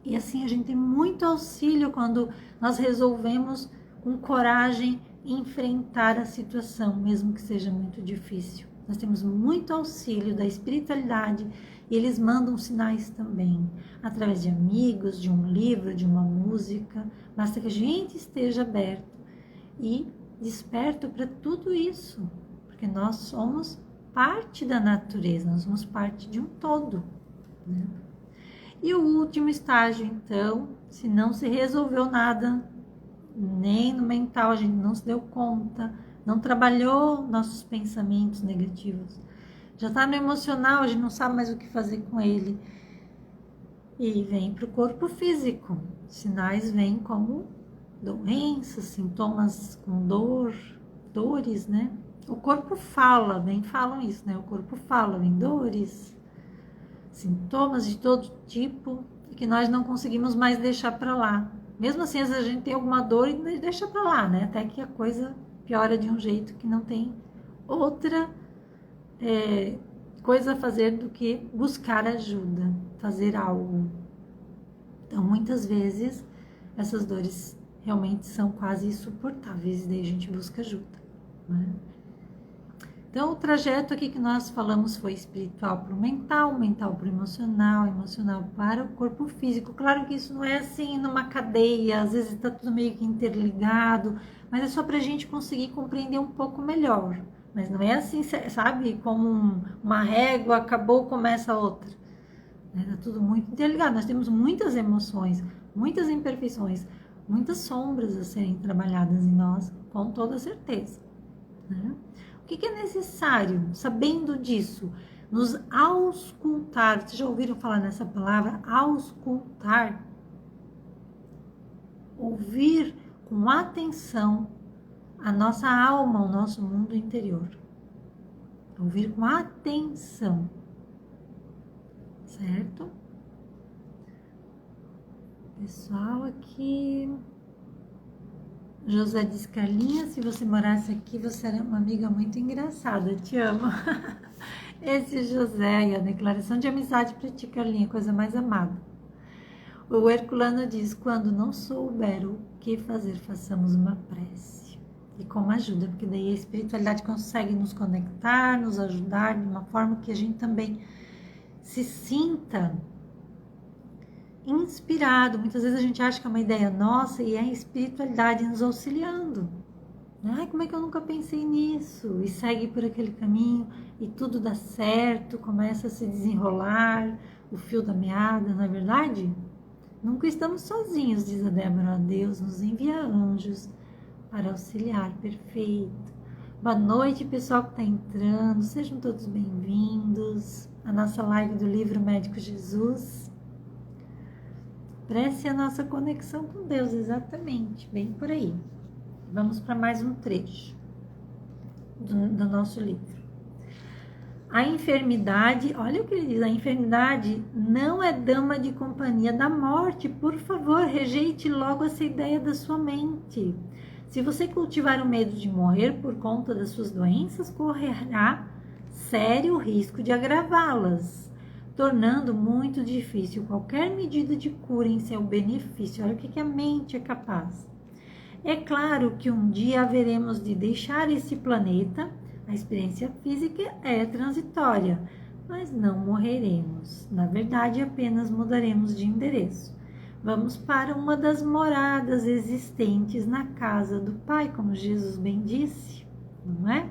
E assim a gente tem muito auxílio quando nós resolvemos com coragem enfrentar a situação, mesmo que seja muito difícil. Nós temos muito auxílio da espiritualidade e eles mandam sinais também, através de amigos, de um livro, de uma música. Basta que a gente esteja aberto e desperto para tudo isso, porque nós somos parte da natureza, nós somos parte de um todo, né? E o último estágio, então, se não se resolveu nada, nem no mental, a gente não se deu conta, não trabalhou nossos pensamentos negativos, já está no emocional, a gente não sabe mais o que fazer com ele. E vem para o corpo físico. Sinais vêm como doenças, sintomas com dores, né? o corpo fala, bem falam isso, né? O corpo fala, vem dores, sintomas de todo tipo, que nós não conseguimos mais deixar para lá. Mesmo assim, às vezes a gente tem alguma dor e deixa para lá, né? Até que a coisa piora de um jeito que não tem outra coisa a fazer do que buscar ajuda, fazer algo. Então, muitas vezes, essas dores realmente são quase insuportáveis e daí a gente busca ajuda, né? Então, o trajeto aqui que nós falamos foi espiritual para o mental, mental para o emocional, emocional para o corpo físico. Claro que isso não é assim numa cadeia, às vezes está tudo meio que interligado, mas é só para a gente conseguir compreender um pouco melhor. Mas não é assim, sabe, como uma régua, acabou, começa outra. Está tudo muito interligado. Nós temos muitas emoções, muitas imperfeições, muitas sombras a serem trabalhadas em nós, com toda certeza, né? O que é necessário, sabendo disso, nos auscultar? Vocês já ouviram falar nessa palavra? Auscultar. Ouvir com atenção a nossa alma, o nosso mundo interior. Ouvir com atenção. Certo? Pessoal aqui... José diz, Carlinha, se você morasse aqui, você era uma amiga muito engraçada, te amo. Esse José, e a declaração de amizade para ti, Carlinha, coisa mais amada. O Herculano diz, quando não souber o que fazer, façamos uma prece. E com ajuda, porque daí a espiritualidade consegue nos conectar, nos ajudar de uma forma que a gente também se sinta inspirado. Muitas vezes a gente acha que é uma ideia nossa e é a espiritualidade nos auxiliando. Ai, como é que eu nunca pensei nisso? E segue por aquele caminho e tudo dá certo, começa a se desenrolar o fio da meada, não é verdade? Nunca estamos sozinhos, diz a Débora. Deus nos envia anjos para auxiliar. Perfeito. Boa noite, pessoal que está entrando. Sejam todos bem-vindos à nossa live do livro Médico Jesus. Prece a nossa conexão com Deus, exatamente, bem por aí. Vamos para mais um trecho do nosso livro. A enfermidade, olha o que ele diz, a enfermidade não é dama de companhia da morte. Por favor, rejeite logo essa ideia da sua mente. Se você cultivar o medo de morrer por conta das suas doenças, correrá sério risco de agravá-las, tornando muito difícil qualquer medida de cura em seu benefício. Olha o que a mente é capaz. É claro que um dia haveremos de deixar esse planeta. A experiência física é transitória, mas não morreremos. Na verdade, apenas mudaremos de endereço. Vamos para uma das moradas existentes na casa do Pai, como Jesus bem disse, não é?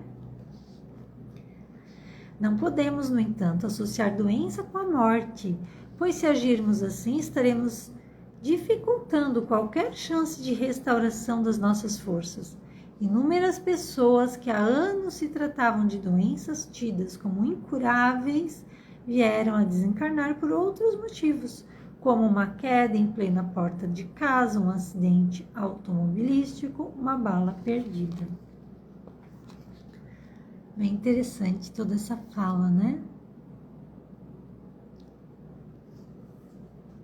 Não podemos, no entanto, associar doença com a morte, pois se agirmos assim, estaremos dificultando qualquer chance de restauração das nossas forças. Inúmeras pessoas que há anos se tratavam de doenças tidas como incuráveis vieram a desencarnar por outros motivos, como uma queda em plena porta de casa, um acidente automobilístico, uma bala perdida. Bem interessante toda essa fala, né?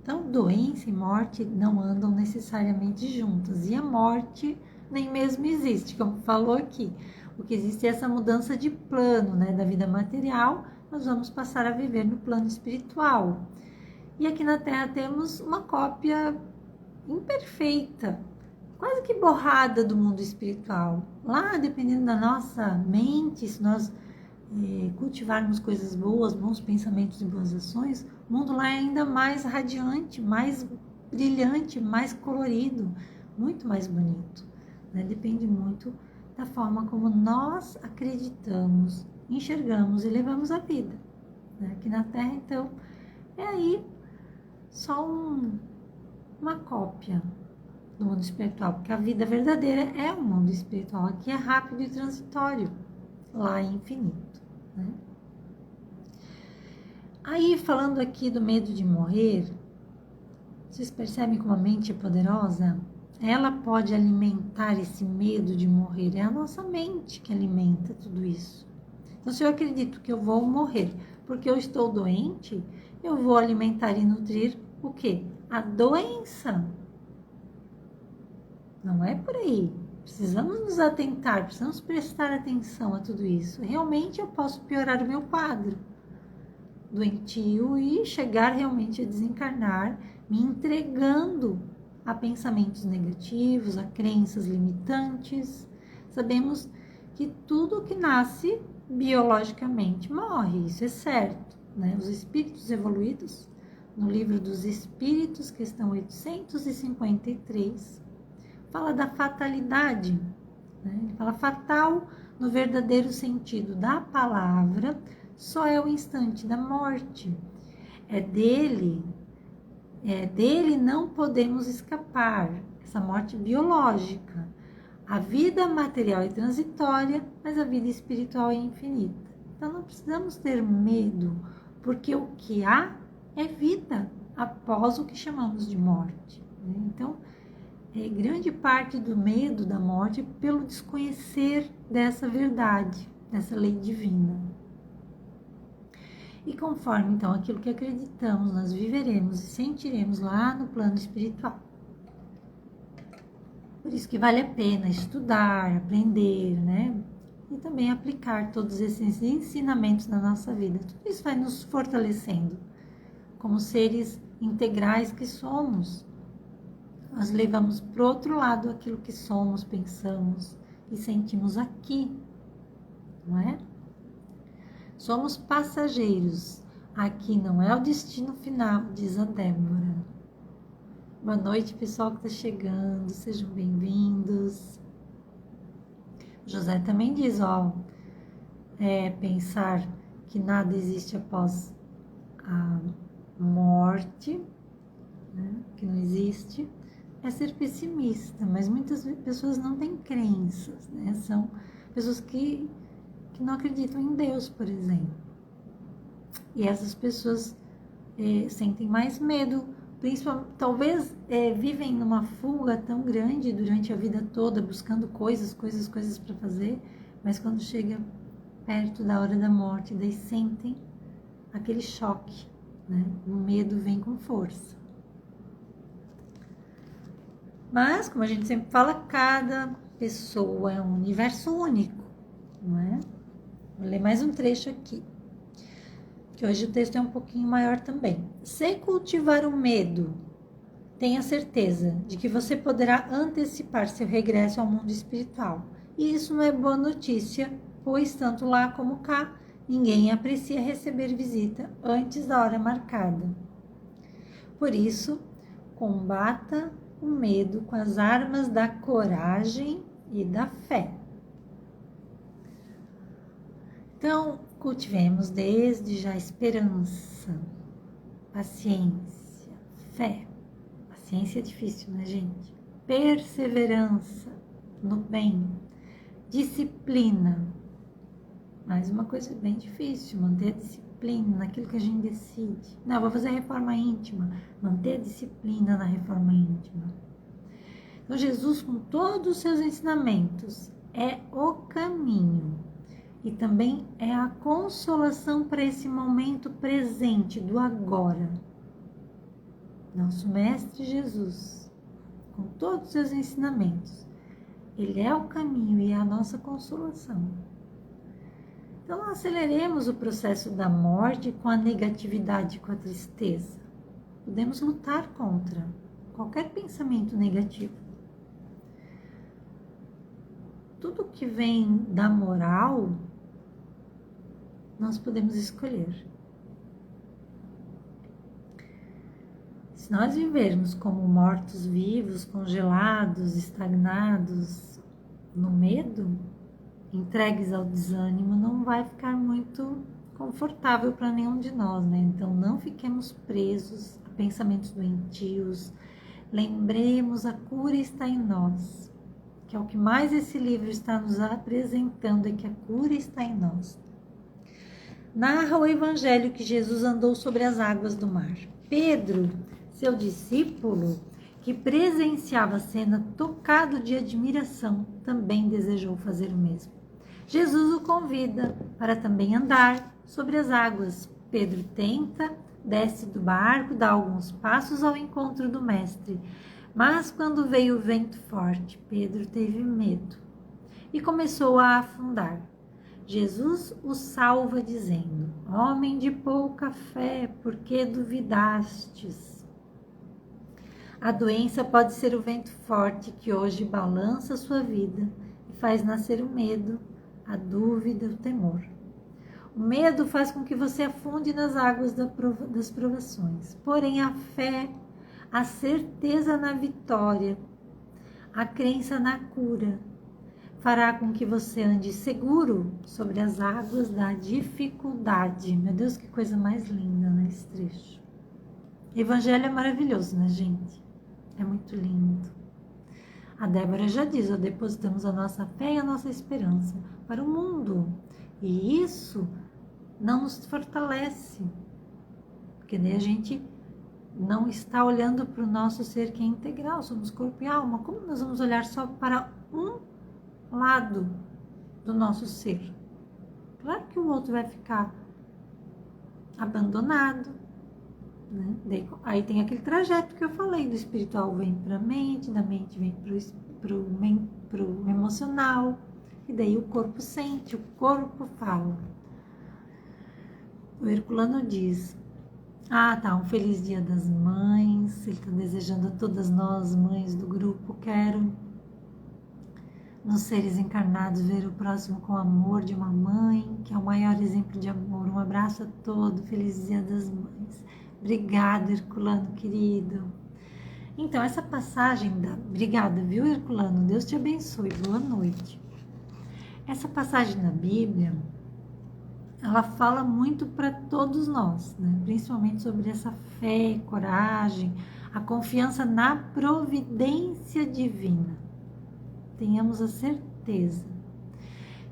Então, doença e morte não andam necessariamente juntas. E a morte nem mesmo existe, como falou aqui. O que existe é essa mudança de plano, né? Da vida material, nós vamos passar a viver no plano espiritual. E aqui na Terra temos uma cópia imperfeita, quase que borrada do mundo espiritual. Lá, dependendo da nossa mente, se nós cultivarmos coisas boas, bons pensamentos e boas ações, o mundo lá é ainda mais radiante, mais brilhante, mais colorido, muito mais bonito, né? Depende muito da forma como nós acreditamos, enxergamos e levamos a vida, né? Aqui na Terra, então, é aí só uma cópia do mundo espiritual, porque a vida verdadeira é o mundo espiritual. Aqui é rápido e transitório, lá é infinito, né? Aí, falando aqui do medo de morrer, vocês percebem como a mente é poderosa? ela pode alimentar esse medo de morrer. É a nossa mente que alimenta tudo isso. Então, se eu acredito que eu vou morrer porque eu estou doente, eu vou alimentar e nutrir o quê? A doença. Não é por aí. Precisamos nos atentar, precisamos prestar atenção a tudo isso. Realmente eu posso piorar o meu quadro doentio e chegar realmente a desencarnar, me entregando a pensamentos negativos, a crenças limitantes. Sabemos que tudo que nasce biologicamente morre, isso é certo, né? Os espíritos evoluídos, no livro dos Espíritos, questão 853, fala da fatalidade, né? Ele fala fatal no verdadeiro sentido da palavra, só é o instante da morte. É dele não podemos escapar, essa morte biológica. A vida material é transitória, mas a vida espiritual é infinita. Então não precisamos ter medo, porque o que há é vida após o que chamamos de morte. Então, grande parte do medo da morte é pelo desconhecer dessa verdade, dessa lei divina. E conforme, então, aquilo que acreditamos, nós viveremos e sentiremos lá no plano espiritual. Por isso que vale a pena estudar, aprender, né? E também aplicar todos esses ensinamentos na nossa vida. Tudo isso vai nos fortalecendo como seres integrais que somos. Nós levamos para o outro lado aquilo que somos, pensamos e sentimos aqui, não é? Somos passageiros. Aqui não é o destino final, diz a Débora. Boa noite, pessoal que está chegando. Sejam bem-vindos. José também diz, pensar que nada existe após a morte, né, que não existe, é ser pessimista. Mas muitas pessoas não têm crenças, né? São pessoas que não acreditam em Deus, por exemplo. E essas pessoas sentem mais medo, principalmente, talvez vivem numa fuga tão grande durante a vida toda, buscando coisas para fazer, mas quando chega perto da hora da morte, daí sentem aquele choque, né? O medo vem com força. Mas, como a gente sempre fala, cada pessoa é um universo único, não é? Vou ler mais um trecho aqui, que hoje o texto é um pouquinho maior também. Se cultivar o medo, tenha certeza de que você poderá antecipar seu regresso ao mundo espiritual. E isso não é boa notícia, pois tanto lá como cá, ninguém aprecia receber visita antes da hora marcada. Por isso, combata o medo com as armas da coragem e da fé. Então, cultivemos desde já esperança, paciência, fé. Paciência é difícil, né, gente? Perseverança no bem, disciplina. Mais uma coisa bem difícil, manter a disciplina naquilo que a gente decide. Não, vou fazer a reforma íntima, manter a disciplina na reforma íntima. Então, Jesus, com todos os seus ensinamentos, é o caminho. E também é a consolação para esse momento presente, do agora. Nosso Mestre Jesus, com todos os seus ensinamentos, ele é o caminho e é a nossa consolação. Então, não aceleremos o processo da morte com a negatividade, com a tristeza. Podemos lutar contra qualquer pensamento negativo. Tudo que vem da moral, nós podemos escolher. Se nós vivermos como mortos-vivos, congelados, estagnados no medo, entregues ao desânimo, não vai ficar muito confortável para nenhum de nós, né? Então, não fiquemos presos a pensamentos doentios. Lembremos, a cura está em nós, que é o que mais esse livro está nos apresentando, é que a cura está em nós. Narra o Evangelho que Jesus andou sobre as águas do mar. Pedro, seu discípulo, que presenciava a cena, tocado de admiração, também desejou fazer o mesmo. Jesus o convida para também andar sobre as águas. Pedro tenta, desce do barco, dá alguns passos ao encontro do mestre. Mas quando veio o vento forte, Pedro teve medo e começou a afundar. Jesus o salva dizendo: homem de pouca fé, por que duvidastes? A doença pode ser o vento forte que hoje balança a sua vida e faz nascer o medo, a dúvida, o temor. O medo faz com que você afunde nas águas das provações. Porém, a fé, a certeza na vitória, a crença na cura, fará com que você ande seguro sobre as águas da dificuldade. Meu Deus, que coisa mais linda nesse trecho. Evangelho é maravilhoso, né, gente? É muito lindo. A Débora já diz, depositamos a nossa fé e a nossa esperança para o mundo. E isso não nos fortalece. Porque daí a gente não está olhando para o nosso ser que é integral, somos corpo e alma. Como nós vamos olhar só para um lado do nosso ser? Claro que o outro vai ficar abandonado, né? Aí tem aquele trajeto que eu falei, do espiritual vem para a mente, da mente vem para o emocional, e daí o corpo sente, o corpo fala. O Herculano diz: tá, um feliz dia das mães. Ele está desejando a todas nós, mães do grupo. Quero, nos seres encarnados, ver o próximo com amor de uma mãe, que é o maior exemplo de amor. Um abraço a todos, feliz dia das mães. Obrigada, Herculano, querido. Então, essa passagem Obrigada, viu, Herculano? Deus te abençoe. Boa noite. Essa passagem na Bíblia, ela fala muito para todos nós, né? Principalmente sobre essa fé, coragem, a confiança na providência divina. Tenhamos a certeza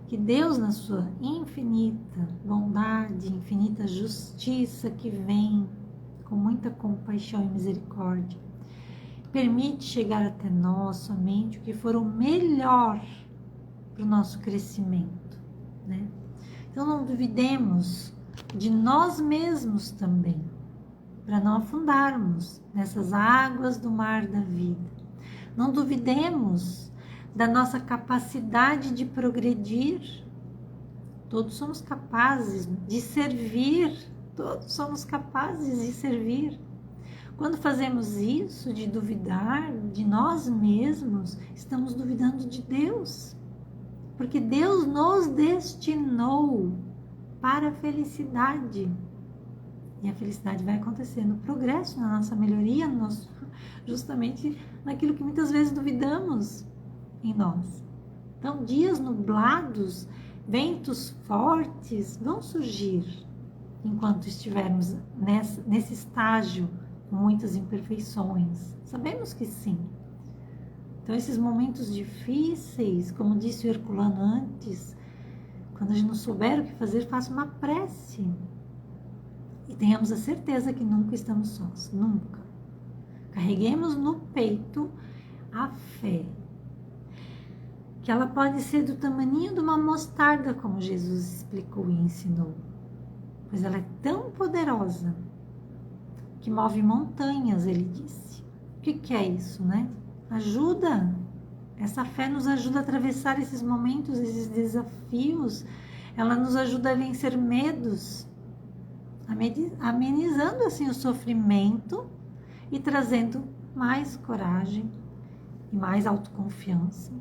que Deus, na sua infinita bondade, infinita justiça, que vem com muita compaixão e misericórdia, permite chegar até nós somente o que for o melhor para o nosso crescimento, né? Então não duvidemos de nós mesmos também, para não afundarmos nessas águas do mar da vida. Não duvidemos da nossa capacidade de progredir. Todos somos capazes de servir, todos somos capazes de servir. Quando fazemos isso, de duvidar de nós mesmos, estamos duvidando de Deus. Porque Deus nos destinou para a felicidade. E a felicidade vai acontecer no progresso, na nossa melhoria, justamente naquilo que muitas vezes duvidamos em nós. Então, dias nublados, ventos fortes vão surgir enquanto estivermos nesse estágio com muitas imperfeições. Sabemos que sim. Então, esses momentos difíceis, como disse o Herculano antes, quando a gente não souber o que fazer, faça uma prece. E tenhamos a certeza que nunca estamos sós, nunca. Carreguemos no peito a fé, que ela pode ser do tamaninho de uma mostarda, como Jesus explicou e ensinou. Pois ela é tão poderosa que move montanhas, ele disse. O que é isso, né? Ajuda. Essa fé nos ajuda a atravessar esses momentos, esses desafios. Ela nos ajuda a vencer medos, amenizando assim o sofrimento e trazendo mais coragem e mais autoconfiança,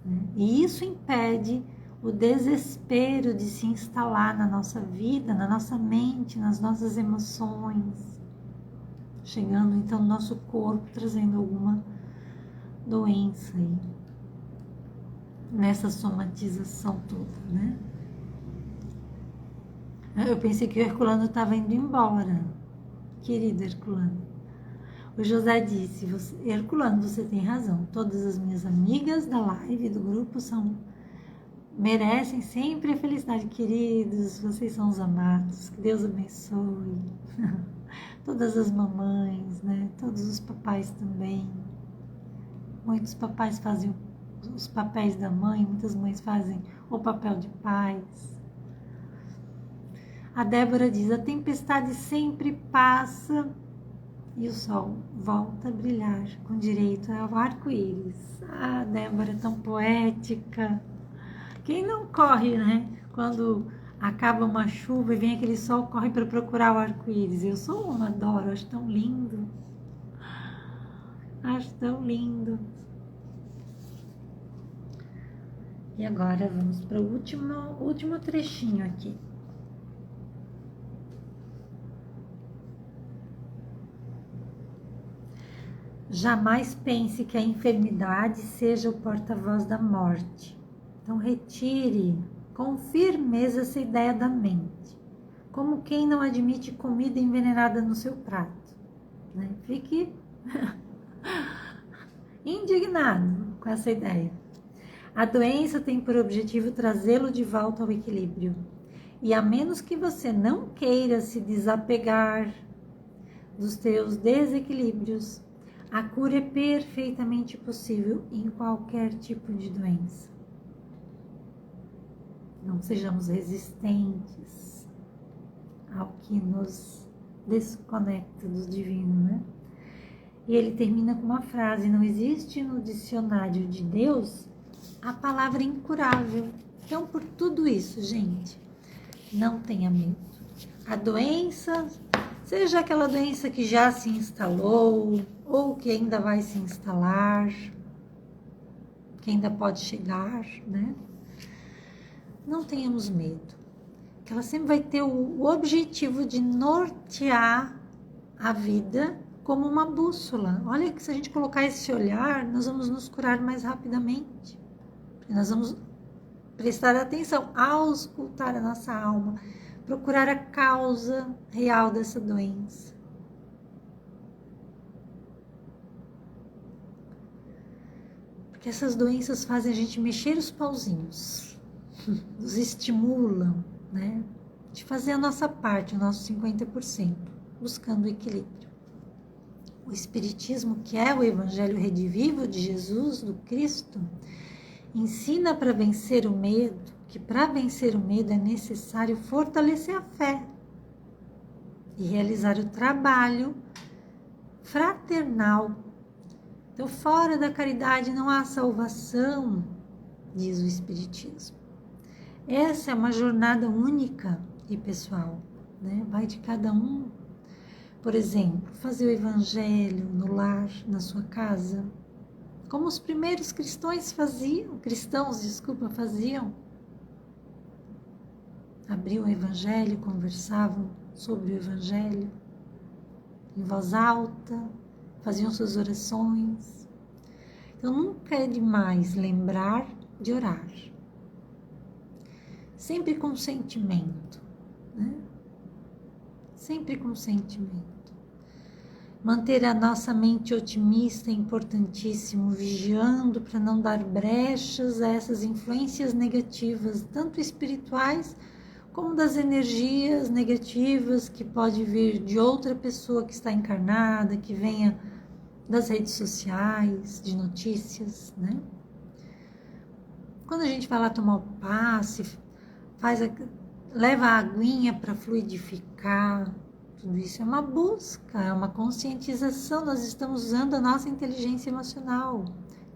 né? E isso impede o desespero de se instalar na nossa vida, na nossa mente, nas nossas emoções, chegando então no nosso corpo, trazendo alguma doença aí, nessa somatização toda, né? Eu pensei que o Herculano estava indo embora, querido Herculano. O José disse: Herculano, você tem razão, todas as minhas amigas da live, do grupo, merecem sempre a felicidade. Queridos, vocês são os amados, que Deus abençoe. Todas as mamães, né? Todos os papais também. Muitos papais fazem os papéis da mãe, muitas mães fazem o papel de pais. A Débora diz: a tempestade sempre passa e o sol volta a brilhar com direito ao arco-íris. Ah, Débora, tão poética. Quem não corre, né? Quando acaba uma chuva e vem aquele sol, corre para procurar o arco-íris. Eu sou uma, adoro, acho tão lindo. Acho tão lindo. E agora vamos para o último trechinho aqui. Jamais pense que a enfermidade seja o porta-voz da morte. Então retire com firmeza essa ideia da mente, como quem não admite comida envenenada no seu prato, né? Fique indignado com essa ideia. A doença tem por objetivo trazê-lo de volta ao equilíbrio. E a menos que você não queira se desapegar dos teus desequilíbrios, a cura é perfeitamente possível em qualquer tipo de doença. Não sejamos resistentes ao que nos desconecta do divino, né? E ele termina com uma frase: não existe no dicionário de Deus a palavra incurável. Então, por tudo isso, gente, não tenha medo. A doença, seja aquela doença que já se instalou ou que ainda vai se instalar, que ainda pode chegar, né? Não tenhamos medo, que ela sempre vai ter o objetivo de nortear a vida como uma bússola. Olha que se a gente colocar esse olhar, nós vamos nos curar mais rapidamente. Nós vamos prestar atenção, auscultar a nossa alma, procurar a causa real dessa doença. Porque essas doenças fazem a gente mexer os pauzinhos, nos estimulam, né? De fazer a nossa parte, o nosso 50%, buscando o equilíbrio. O Espiritismo, que é o Evangelho redivivo de Jesus, do Cristo, ensina para vencer o medo, que para vencer o medo é necessário fortalecer a fé e realizar o trabalho fraternal. Então, fora da caridade não há salvação, diz o Espiritismo. Essa é uma jornada única e pessoal, né? Vai de cada um. Por exemplo, fazer o Evangelho no lar, na sua casa, como os primeiros cristãos faziam. Abriam o Evangelho, conversavam sobre o Evangelho em voz alta, faziam suas orações. Então nunca é demais lembrar de orar, sempre com sentimento, né? Sempre com sentimento. Manter a nossa mente otimista é importantíssimo, vigiando para não dar brechas a essas influências negativas, tanto espirituais como das energias negativas que pode vir de outra pessoa que está encarnada, que venha das redes sociais, de notícias, né? Quando a gente vai lá tomar o passe, leva a aguinha para fluidificar. Tudo isso é uma busca, é uma conscientização. Nós estamos usando a nossa inteligência emocional.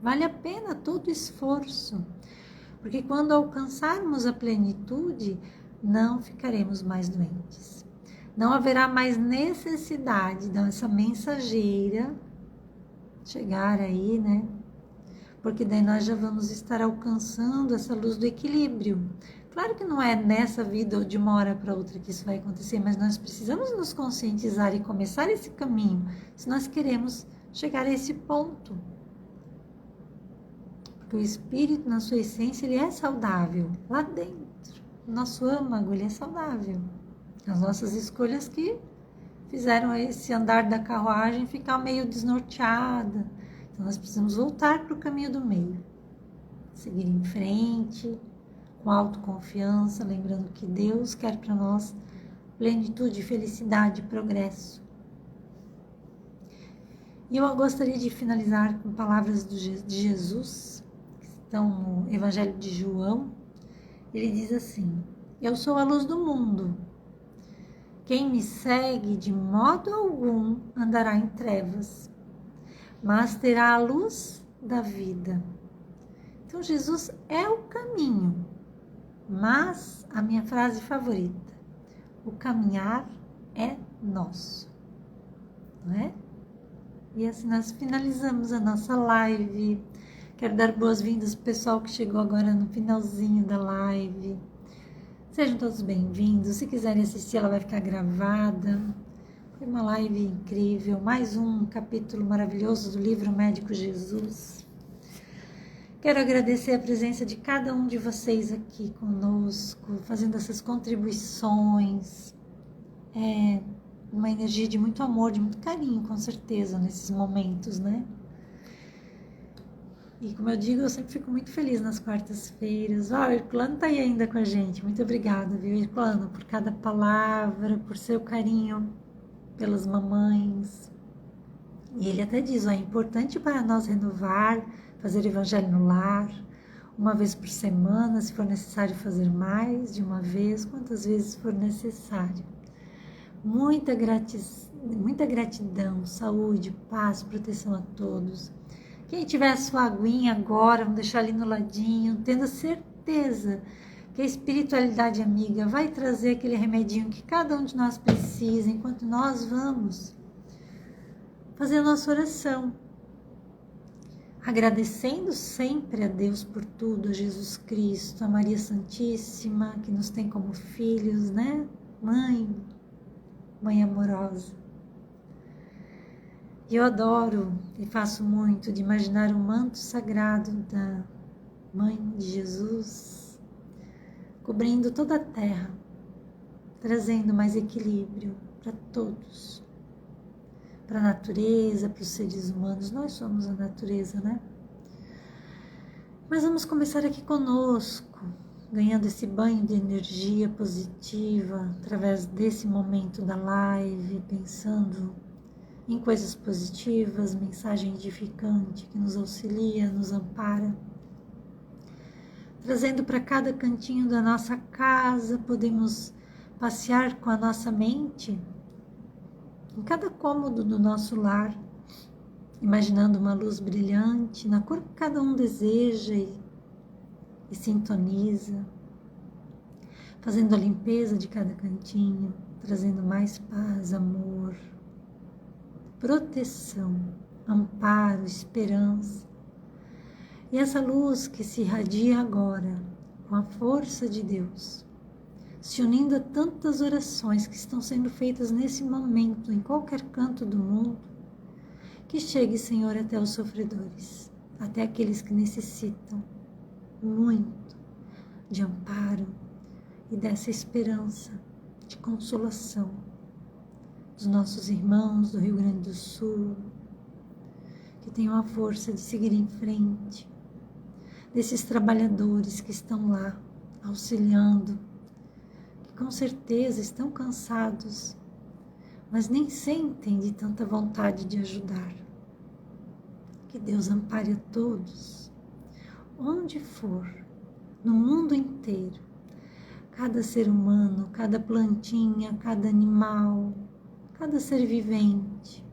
Vale a pena todo esforço, porque quando alcançarmos a plenitude, não ficaremos mais doentes. Não haverá mais necessidade dessa mensageira chegar aí, né? Porque daí nós já vamos estar alcançando essa luz do equilíbrio. Claro que não é nessa vida ou de uma hora para outra que isso vai acontecer, mas nós precisamos nos conscientizar e começar esse caminho, se nós queremos chegar a esse ponto. Porque o espírito, na sua essência, ele é saudável, lá dentro. O nosso âmago, ele é saudável. As nossas escolhas que fizeram esse andar da carruagem ficar meio desnorteada. Então, nós precisamos voltar para o caminho do meio. Seguir em frente, com autoconfiança, lembrando que Deus quer para nós plenitude, felicidade, progresso. E eu gostaria de finalizar com palavras de Jesus, que estão no Evangelho de João. Ele diz assim: eu sou a luz do mundo. Quem me segue de modo algum andará em trevas, mas terá a luz da vida. Então Jesus é o caminho, mas a minha frase favorita: o caminhar é nosso, não é? E assim nós finalizamos a nossa live. Quero dar boas-vindas para o pessoal que chegou agora no finalzinho da live. Sejam todos bem-vindos. Se quiserem assistir, ela vai ficar gravada. Foi uma live incrível. Mais um capítulo maravilhoso do livro Médico Jesus. Quero agradecer a presença de cada um de vocês aqui conosco, fazendo essas contribuições. Uma energia de muito amor, de muito carinho, com certeza, nesses momentos, né? E como eu digo, eu sempre fico muito feliz nas quartas-feiras. O Irplano tá aí ainda com a gente. Muito obrigada, viu, Irplano, por cada palavra, por seu carinho pelas mamães. E ele até diz, é importante para nós renovar, fazer o evangelho no lar, uma vez por semana, se for necessário fazer mais de uma vez, quantas vezes for necessário. Muita gratidão, saúde, paz, proteção a todos. Quem tiver a sua aguinha agora, vamos deixar ali no ladinho, tendo a certeza que a espiritualidade amiga vai trazer aquele remedinho que cada um de nós precisa, enquanto nós vamos fazer a nossa oração. Agradecendo sempre a Deus por tudo, a Jesus Cristo, a Maria Santíssima, que nos tem como filhos, né? Mãe amorosa. E eu adoro e faço muito de imaginar o manto sagrado da Mãe de Jesus, cobrindo toda a terra, trazendo mais equilíbrio para todos, para a natureza, para os seres humanos. Nós somos a natureza, né? Mas vamos começar aqui conosco, ganhando esse banho de energia positiva através desse momento da live, pensando em coisas positivas, mensagem edificante que nos auxilia, nos ampara. Trazendo para cada cantinho da nossa casa, podemos passear com a nossa mente em cada cômodo do nosso lar, imaginando uma luz brilhante na cor que cada um deseja e sintoniza, fazendo a limpeza de cada cantinho, trazendo mais paz, amor, proteção, amparo, esperança. E essa luz que se irradia agora, com a força de Deus, se unindo a tantas orações que estão sendo feitas nesse momento, em qualquer canto do mundo, que chegue, Senhor, até os sofredores, até aqueles que necessitam muito de amparo e dessa esperança, de consolação, dos nossos irmãos do Rio Grande do Sul, que tenham a força de seguir em frente, desses trabalhadores que estão lá auxiliando, que com certeza estão cansados, mas nem sentem de tanta vontade de ajudar. Que Deus ampare a todos, onde for, no mundo inteiro, cada ser humano, cada plantinha, cada animal, cada ser vivente,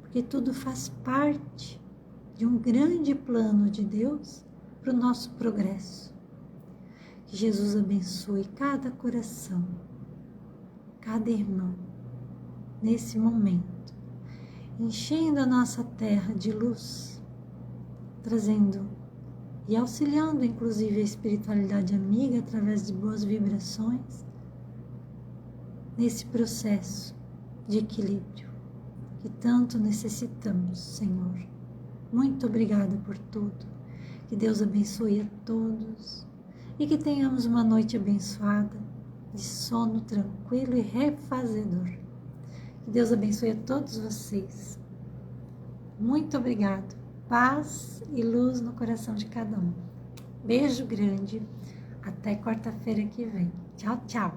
porque tudo faz parte de um grande plano de Deus para o nosso progresso. Que Jesus abençoe cada coração, cada irmão, nesse momento, enchendo a nossa terra de luz, trazendo e auxiliando inclusive a espiritualidade amiga através de boas vibrações, nesse processo de equilíbrio que tanto necessitamos, Senhor. Muito obrigada por tudo. Que Deus abençoe a todos e que tenhamos uma noite abençoada, de sono tranquilo e refazedor. Que Deus abençoe a todos vocês. Muito obrigado. Paz e luz no coração de cada um. Beijo grande. Até quarta-feira que vem. Tchau, tchau.